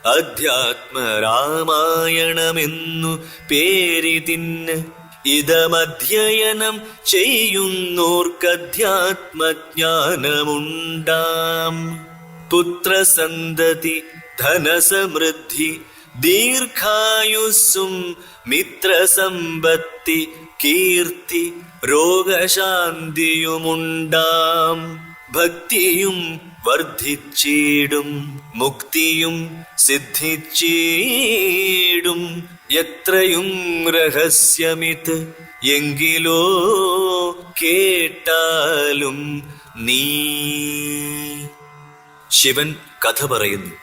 അധ്യാത്മരാമായണമെന്നു പേരിതിന് ഇതമധ്യയനം ചെയ്യുന്നോർക്കധ്യാത്മജ്ഞാനമുണ്ടാം. പുത്രസന്തതി ധനസമൃദ്ധി ദീർഘായുസ്സും മിത്രസമ്പത്തി കീർത്തി രോഗശാന്തിയുമുണ്ടാം. ഭക്തിയും വർദ്ധിച്ചിടും മുക്തിയും സിദ്ധിച്ചിടും. എത്രയും രഹസ്യമിത് എങ്കിലോ കേട്ടാലും നീ. ശിവൻ കഥ പറയുന്നു.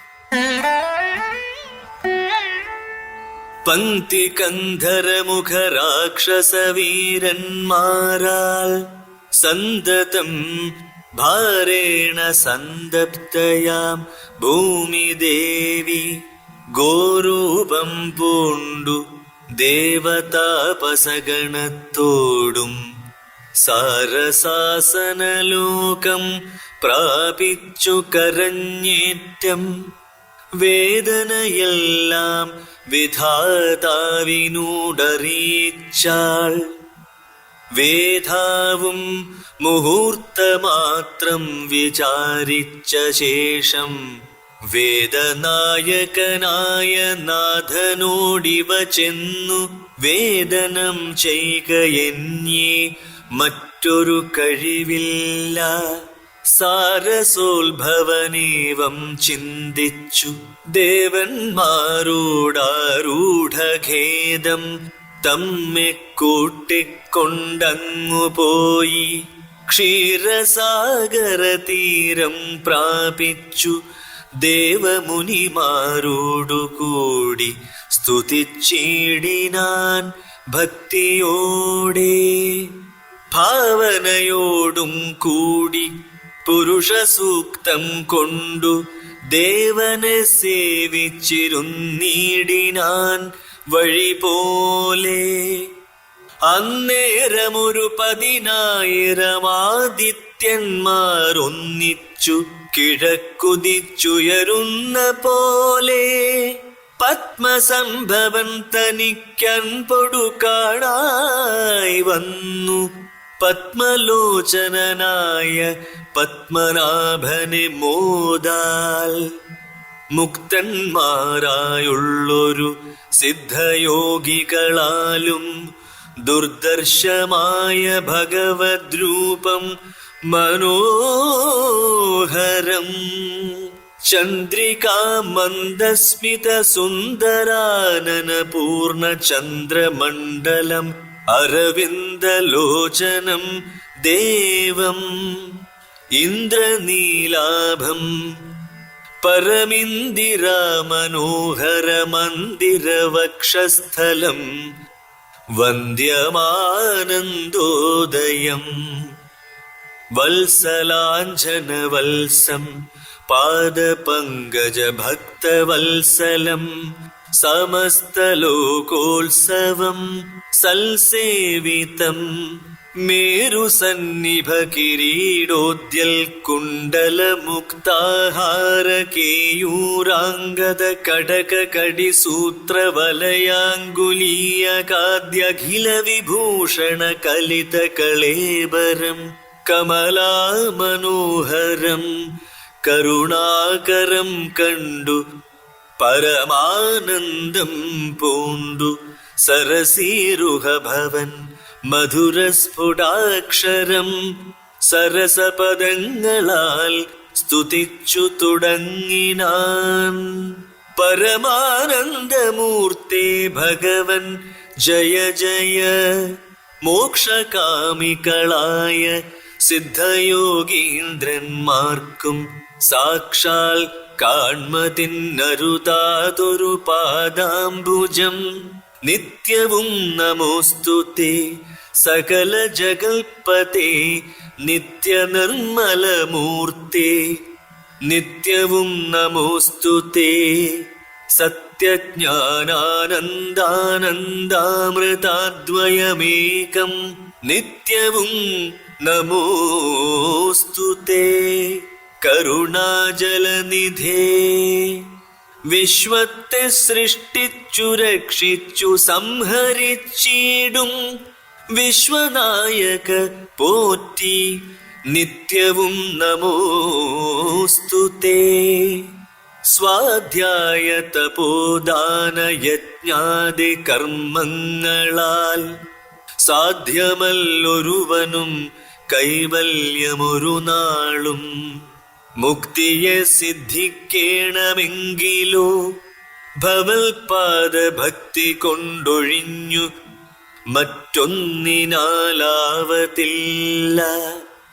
പങ്ക്തി കന്ധരമുഖ രാക്ഷസവീരന്മാരാൽ സന്തതം ഭാരേണ സന്തപ്തയാം ഭൂമിദേവി ഗോരൂപം പൂണ്ടു ദേവതാപസഗണത്തോടും സാരസാസനലോകം പ്രാപിച്ചു കരഞ്ഞേറ്റം. വേദനയെല്ലാം വിധാതാവിനോടറിയിച്ചാൾ. വേദാവും മുഹൂർത്തമാത്രം വിചാരിച്ച ശേഷം വേദനായകനായ നാഥനോടിവ ചെന്നു വേദനം ചെയ്കയെന്നേ മറ്റൊരു കഴിവില്ല. സാരസോത്ഭവനേവം ചിന്തിച്ചു ദേവന്മാരോടാരൂഢഖേദം തമ്മെ കൂട്ടിക്കൊണ്ടങ്ങുപോയി ക്ഷീരസാഗരതീരം പ്രാപിച്ചു ദേവമുനിമാരോടുകൂടി സ്തുതിച്ചിടിനാൻ ഭക്തിയോടെ. ഭാവനയോടും കൂടി പുരുഷസൂക്തം കൊണ്ടു ദേവനെ സേവിച്ചിരുന്നിടിനാൻ വഴി പോലെ. അന്നേരമൊരു 10,000 ആദിത്യന്മാരൊന്നിച്ചു കിഴക്കുതിച്ചുയരുന്ന പോലെ പത്മസംഭവൻ തനിക്കൻപൊടു കാണായി വന്നു. പത്മലോചനനായ പത്മനാഭനെ മോദാൽ മുക്തന്മാരായുള്ളൊരു സിദ്ധയോഗികളാലും ദുർദർശമായ ഭഗവദ്രൂപം മനോഹരം. ചന്ദ്രികാ മന്ദസ്മിത സുന്ദരാനന പൂർണ്ണ ചന്ദ്രമണ്ഡലം അരവിന്ദലോചനം ദേവം ഇന്ദ്രനീലാഭം പരമിന്ദിരാമനോഹരമന്ദിരവക്ഷസ്ഥലം വന്ദ്യമാനന്ദോദയം വത്സലാഞ്ജനവത്സം പാദപങ്കജഭക്തവത്സലം സമസ്തലോകോത്സവം സൽസേവിതം മേരുസന്നിഭകിരീടോദ്യൽകുണ്ടലമുക്താഹാരകേയൂരാംഗദ കടകകടിസൂത്രവലയാങ്കുലീയകാദ്യഖില വിഭൂഷണ കലിതകളേബരം കമലാമനോഹരം കരുണാകരം കണ്ടു പരമാനന്ദം പൂണ്ടു സരസീരുഹഭവൻ മധുരസ്ഫുടാക്ഷരം സരസപദങ്ങളാൽ സ്തുതിച്ചു തുടങ്ങിനാൻ. പരമാനന്ദമൂർത്തേ ഭഗവൻ ജയ ജയ. മോക്ഷകാമികളായ സിദ്ധയോഗീന്ദ്രന്മാർക്കും സാക്ഷാൽ കാൺമതിന്നരുതാതൊരു പാദാംബുജം നിത്യവും നമോസ്തുതേ സകല ജഗൽപതേ നിത്യനിർമ്മലമൂർത്തേ നിത്യവും നമോസ്തുതേ സത്യജ്ഞാനാനന്ദാനന്ദാമൃതാദ്വയമേകം നിത്യവും നമോസ്തുതേ കരുണാജലനിധേ. വിശ്വത്തെ സൃഷ്ടിച്ചു രക്ഷിച്ചു സംഹരിച്ചിടും വിശ്വനായക പോറ്റി നിത്യവും നമോസ്തുതേ. സ്വാധ്യായ തപോദാന യജ്ഞാദി കർമ്മങ്ങളാൽ സാധ്യമല്ലൊരുവനും കൈവല്യമൊരു നാളും. മുക്തിയെ സിദ്ധിക്കേണമെങ്കിലോ ഭവൽപാദ ഭക്തി കൊണ്ടൊഴിഞ്ഞു മറ്റൊന്നിനാലാവതില്ല.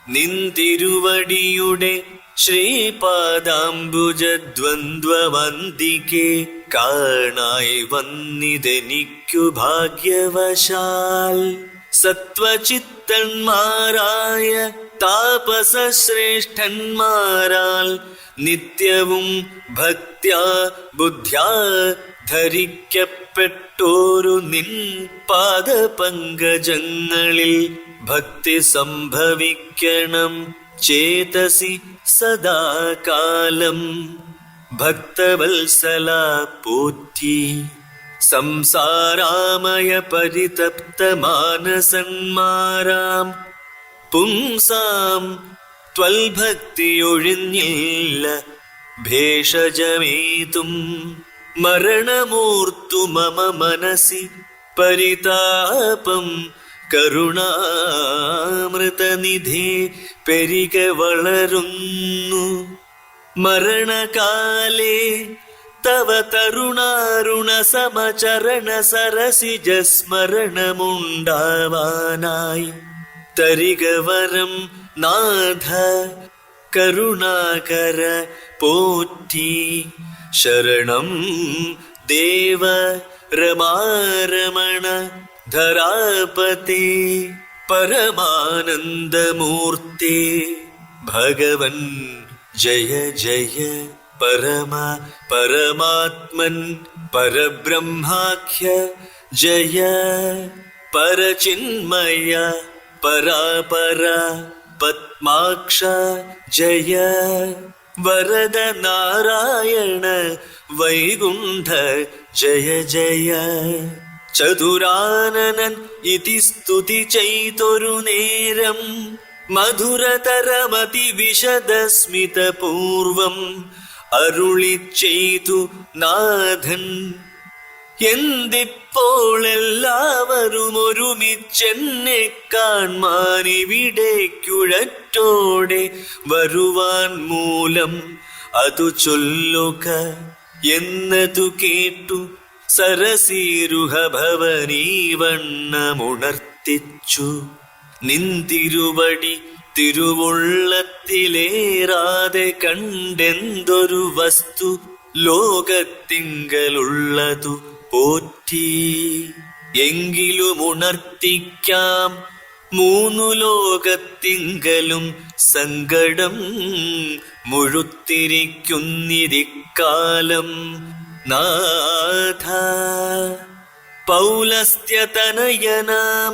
നിന്തിരുവടിയുടെ ശ്രീപാദാംബുജദ്വന്ദ്വവന്തികെ കാണായി വന്നിതെനിക്കു ഭാഗ്യവശാൽ. സത്വചിത്തന്മാരായ താപസശ്രേഷ്ഠന്മാരാൽ നിത്യവും ഭക്ത്യാ ബുദ്ധ്യാ ധരിക്കപ്പെട്ടോരു നിൻ പാദപങ്കജങ്ങളിൽ ഭക്തി സംഭവിക്കണം ചേതസി സദാകാലം. ഭക്തവത്സല പോറ്റി സംസാരാമയ പരിതപ്ത മാനസന്മാരാം പുംസാം ത്വൽഭക്തിയൊഴിഞ്ഞില്ല ഭേഷജമേതും മരണമൂർത്തു മമ മനസി പരിതാപം കരുണാമൃതനിധേ പെരിക വളരുന്നു മരണകാലേ തവ തരുണാരുണ സമചരണ സരസിജ സ്മരണമുണ്ടാവാനായി തരികവരം നാഥ കരുണാകര പോറ്റി ശരണം ദേവ രമാരമണ ധരാപതേ പരമാനന്ദമൂർത്തേ ഭഗവൻ ജയ ജയ പരമാത്മൻ പരബ്രഹ്മാഖ്യ ജയ പരചിന്മയ പരാപര പത്മാക്ഷ ജയ വരദ നാരായണ വൈകുണ്ഠ ജയ ജയ ചതുരാനനൻ ഇതി സ്തുതി ചെയ്തൊരു നേരം മധുരതരമതി വിശദസ്മിതപൂർവം അരുളി ചെയ്തു നാഥൻ എന്തിപ്പോൾ എല്ലാവരും ഒരുമിച്ചെന്നെ കാൺമാൻ ഇവിടേക്കുഴറ്റോടെ വരുവാൻ മൂലം അതു ചൊല്ലുക എന്നതു കേട്ടു സരസീരുഹ ഭവനീവണ്ണമുണർത്തിച്ചു നിന്തിരുവടി തിരുവുള്ളത്തിലേറാതെ കണ്ടെന്തൊരു വസ്തു ലോകത്തിങ്കലുള്ളതു പോറ്റി എങ്കിലും ഉണർത്തിക്കാം മൂന്നു ലോകത്തിങ്കലും സങ്കടം മുഴുത്തിരിക്കുന്നിരിക്കാലം നാഥ പൗലസ്ത്യതനയനാം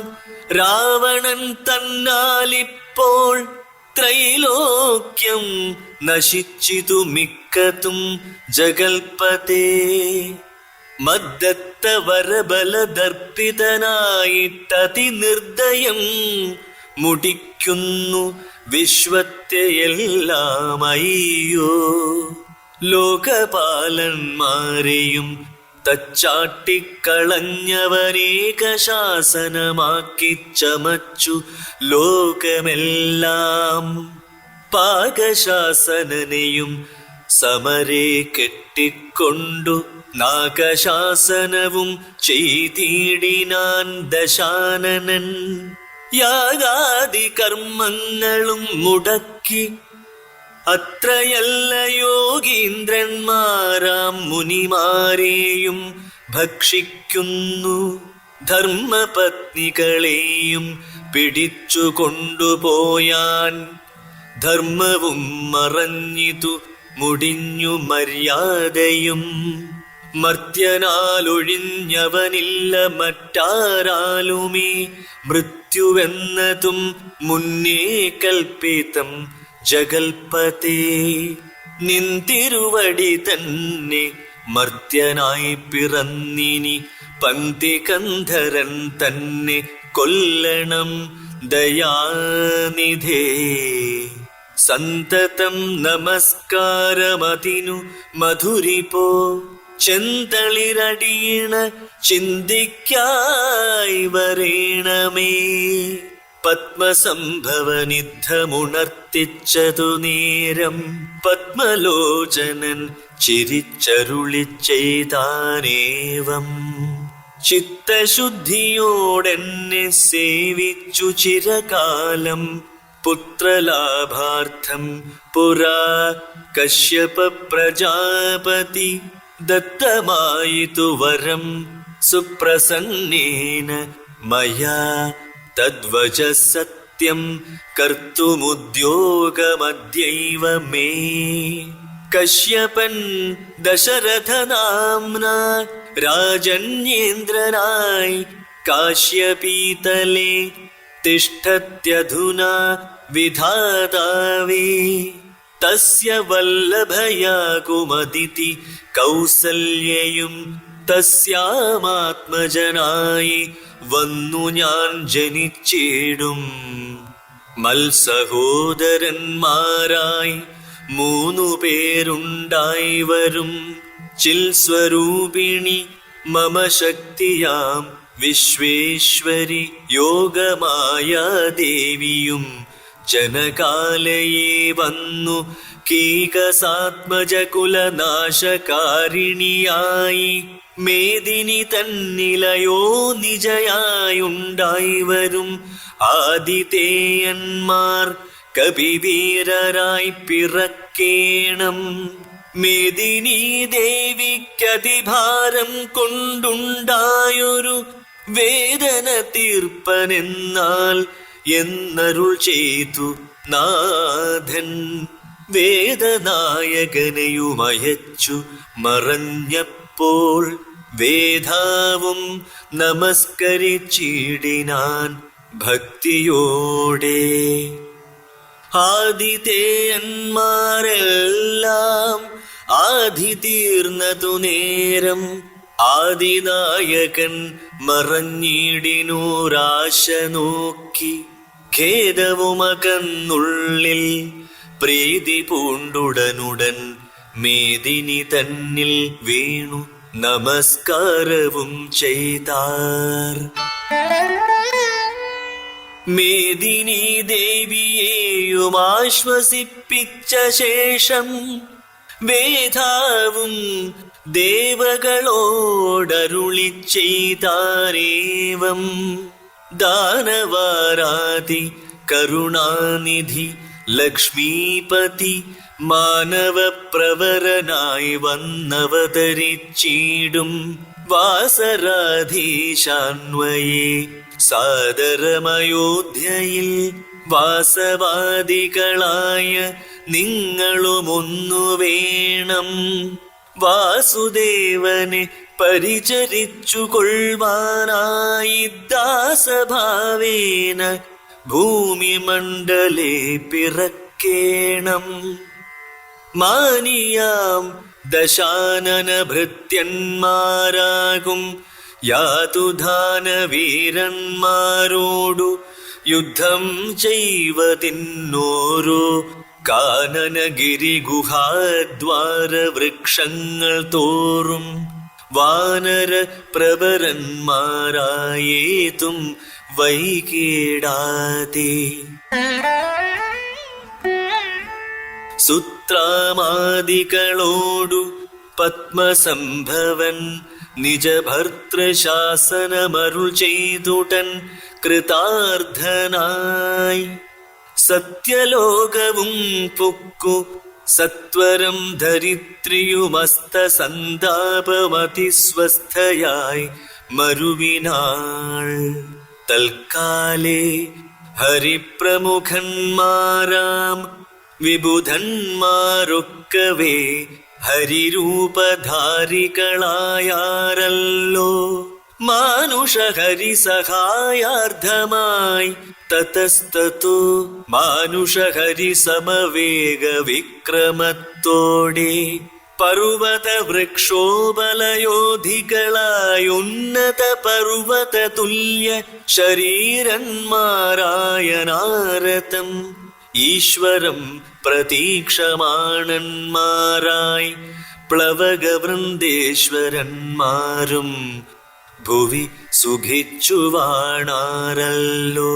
രാവണൻ തന്നാലിപ്പോൾ ത്രൈലോക്യം നശിച്ചിതു മിക്കതും ജഗൽപതേ മദ്ദത്ത വരബലദർപ്പിതനായിട്ടതിനിർദ്ദയം മുടിക്കുന്നു വിശ്വത്തെയെല്ലാം അയ്യോ ലോകപാലന്മാരെയും തച്ചാട്ടിക്കളഞ്ഞവനേകശാസനമാക്കി ചമച്ചു ലോകമെല്ലാം പാകശാസനനെയും സമരെ കെട്ടിക്കൊണ്ടു നാഗശാസനവും ചെയ്തിടിനാൻ ദശാനനൻ യാഗാദി കർമ്മങ്ങളും മുടക്കി അത്രയല്ല യോഗീന്ദ്രന്മാരാം മുനിമാരെയും ഭക്ഷിക്കുന്നു ധർമ്മപത്നികളെയും പിടിച്ചു കൊണ്ടുപോയാൻ ധർമ്മവും മറഞ്ഞിതു മുടിഞ്ഞു മര്യാദയും മർത്യനാലൊഴിഞ്ഞവനില്ല മറ്റാരാലുമേ മൃത്യുവെന്നതും മുന്നേ കൽപ്പിതം ജഗൽപതേ നിന്തിരുവടി തന്നെ മർത്യനായി പിറന്നിനി പങ്ക്തികന്ധരൻ തന്നെ കൊല്ലണം ദയാനിധേ സന്തതം നമസ്കാരമതിനു മധുരിപോ ചെന്തളിരടിയണ ചിന്തിക്കായി വരേണമേ പത്മസംഭവനിദ്ധമുണർത്തിച്ചതു നേരം പത്മലോചനൻ ചിരിച്ചരുളി ചെയ്താനേവം ചിത്തശുദ്ധിയോടെന്നെ സേവിച്ചു ചിരകാലം പുത്രലാഭാർത്ഥം പുരാ കശ്യപ പ്രജാപതി ദത്തമായിതു വരം സുപ്രസന്നേന മയാ തദ്വച സത്യം കർത്തുമുദ്യോഗമദ്യൈവ മേ കശ്യപൻ ദശരഥനാംനാ രാജന്യേന്ദ്രനായി കാശ്യപീതലേ തിഷ്ഠത്യധുനാ വിധാതാവേ തസ്യ വല്ലഭയാ കുമദിതി കൗസല്യയും തസ്യാമാത്മജനായി വന്നു ഞാൻ ജനിച്ചിടും. മത്സഹോദരന്മാരായി 3 പേരുണ്ടായി വരും. ചിൽസ്വരൂപിണി മമ ശക്തിയാം വിശ്വേശ്വരി യോഗമായ ദേവിയും ജനകാലയെ വന്നു കീകസാത്മജകുലനാശകാരിണിയായി മേദിനി തന്നിലയോ നിജയായുണ്ടായി വരും. ആദിതേയന്മാർ കപിവീരരായി പിറക്കേണം. മേദിനി ദേവിക്കതിഭാരം കൊണ്ടുണ്ടായൊരു വേദന തീർപ്പനെന്നാൽ എന്നരുൾ ചെയ്തു നാഥൻ. വേദനായകനെയുമയച്ചു മറഞ്ഞപ്പോൾ വേദാവും നമസ്കരിച്ചിടിനാൻ ഭക്തിയോടെ. ആദിതേയന്മാരെല്ലാം ആദി തീർന്നതു നേരം ആദിനായകൻ മറഞ്ഞിടിനൂരാശ നോക്കി. ഖേദവുമകന്നുള്ളിൽ പ്രീതി പൂണ്ടുടനുടൻ മേദിനി തന്നിൽ വീണു നമസ്കാരവും ചെയ്താർ. മേദിനി ദേവിയെയും ആശ്വസിപ്പിച്ച ശേഷം വേദാവും ദേവകളോടരുളി ചെയ്താരേവം. ദാനവാരാതി കരുണാനിധി ലക്ഷ്മീപതി മാനവപ്രവരനായി വന്നവതരിച്ചിടും. വാസരാധീശാന്വയേ സാദരമയോധ്യയിൽ വാസവാദികളായ നിങ്ങളുമൊന്നു വേണം. വാസുദേവനെ പരിചരിച്ചു കൊള്ളുവാനായി ദാസഭാവേന ഭൂമിമണ്ഡലേ പിറക്കേണം. മാനിയാം ദശാനന ഭൃത്യന്മാരാകും യാതുധാനവീരന്മാരോടു യുദ്ധം ചെയ്വതിന്നോരോ കാനനഗിരി ഗുഹാദ്വാര വൃക്ഷങ്ങൾ തോറും വാനര പ്രവരന്മാരായേതും വൈകീടാതെ. സുത്രാമാദികളോടു പത്മസംഭവൻ നിജഭർത്തൃശാസനമരുൾ ചെയ്തുടൻ കൃതാർത്ഥനായി സത്യലോകവും പൊക്കു സത്വരം ധരിത്രിയുമസ്തസന്താപമതിസ്വസ്ഥയായി മരുവിനാൾ. തൽക്കാലേ ഹരിപ്രമുഖന്മാരാം വിബുധന്മാരൊക്കവേ ഹരിരൂപധാരികളായാരല്ലോ. മാനുഷഹരി സഹായാർത്ഥമായി തതസ്തതു മാനുഷഹരി സമവേഗ വിക്രമത്തോടെ പർവത വൃക്ഷോബലയോധികളായ ഉന്നത പർവത തുല്യ ശരീരന്മാരായ നാരദം ഈശ്വരം പ്രതീക്ഷമാണന്മാരായി പ്ലവകവൃന്ദേശ്വരന്മാരും ഭുവി സുഖിച്ചു വാണാരല്ലോ.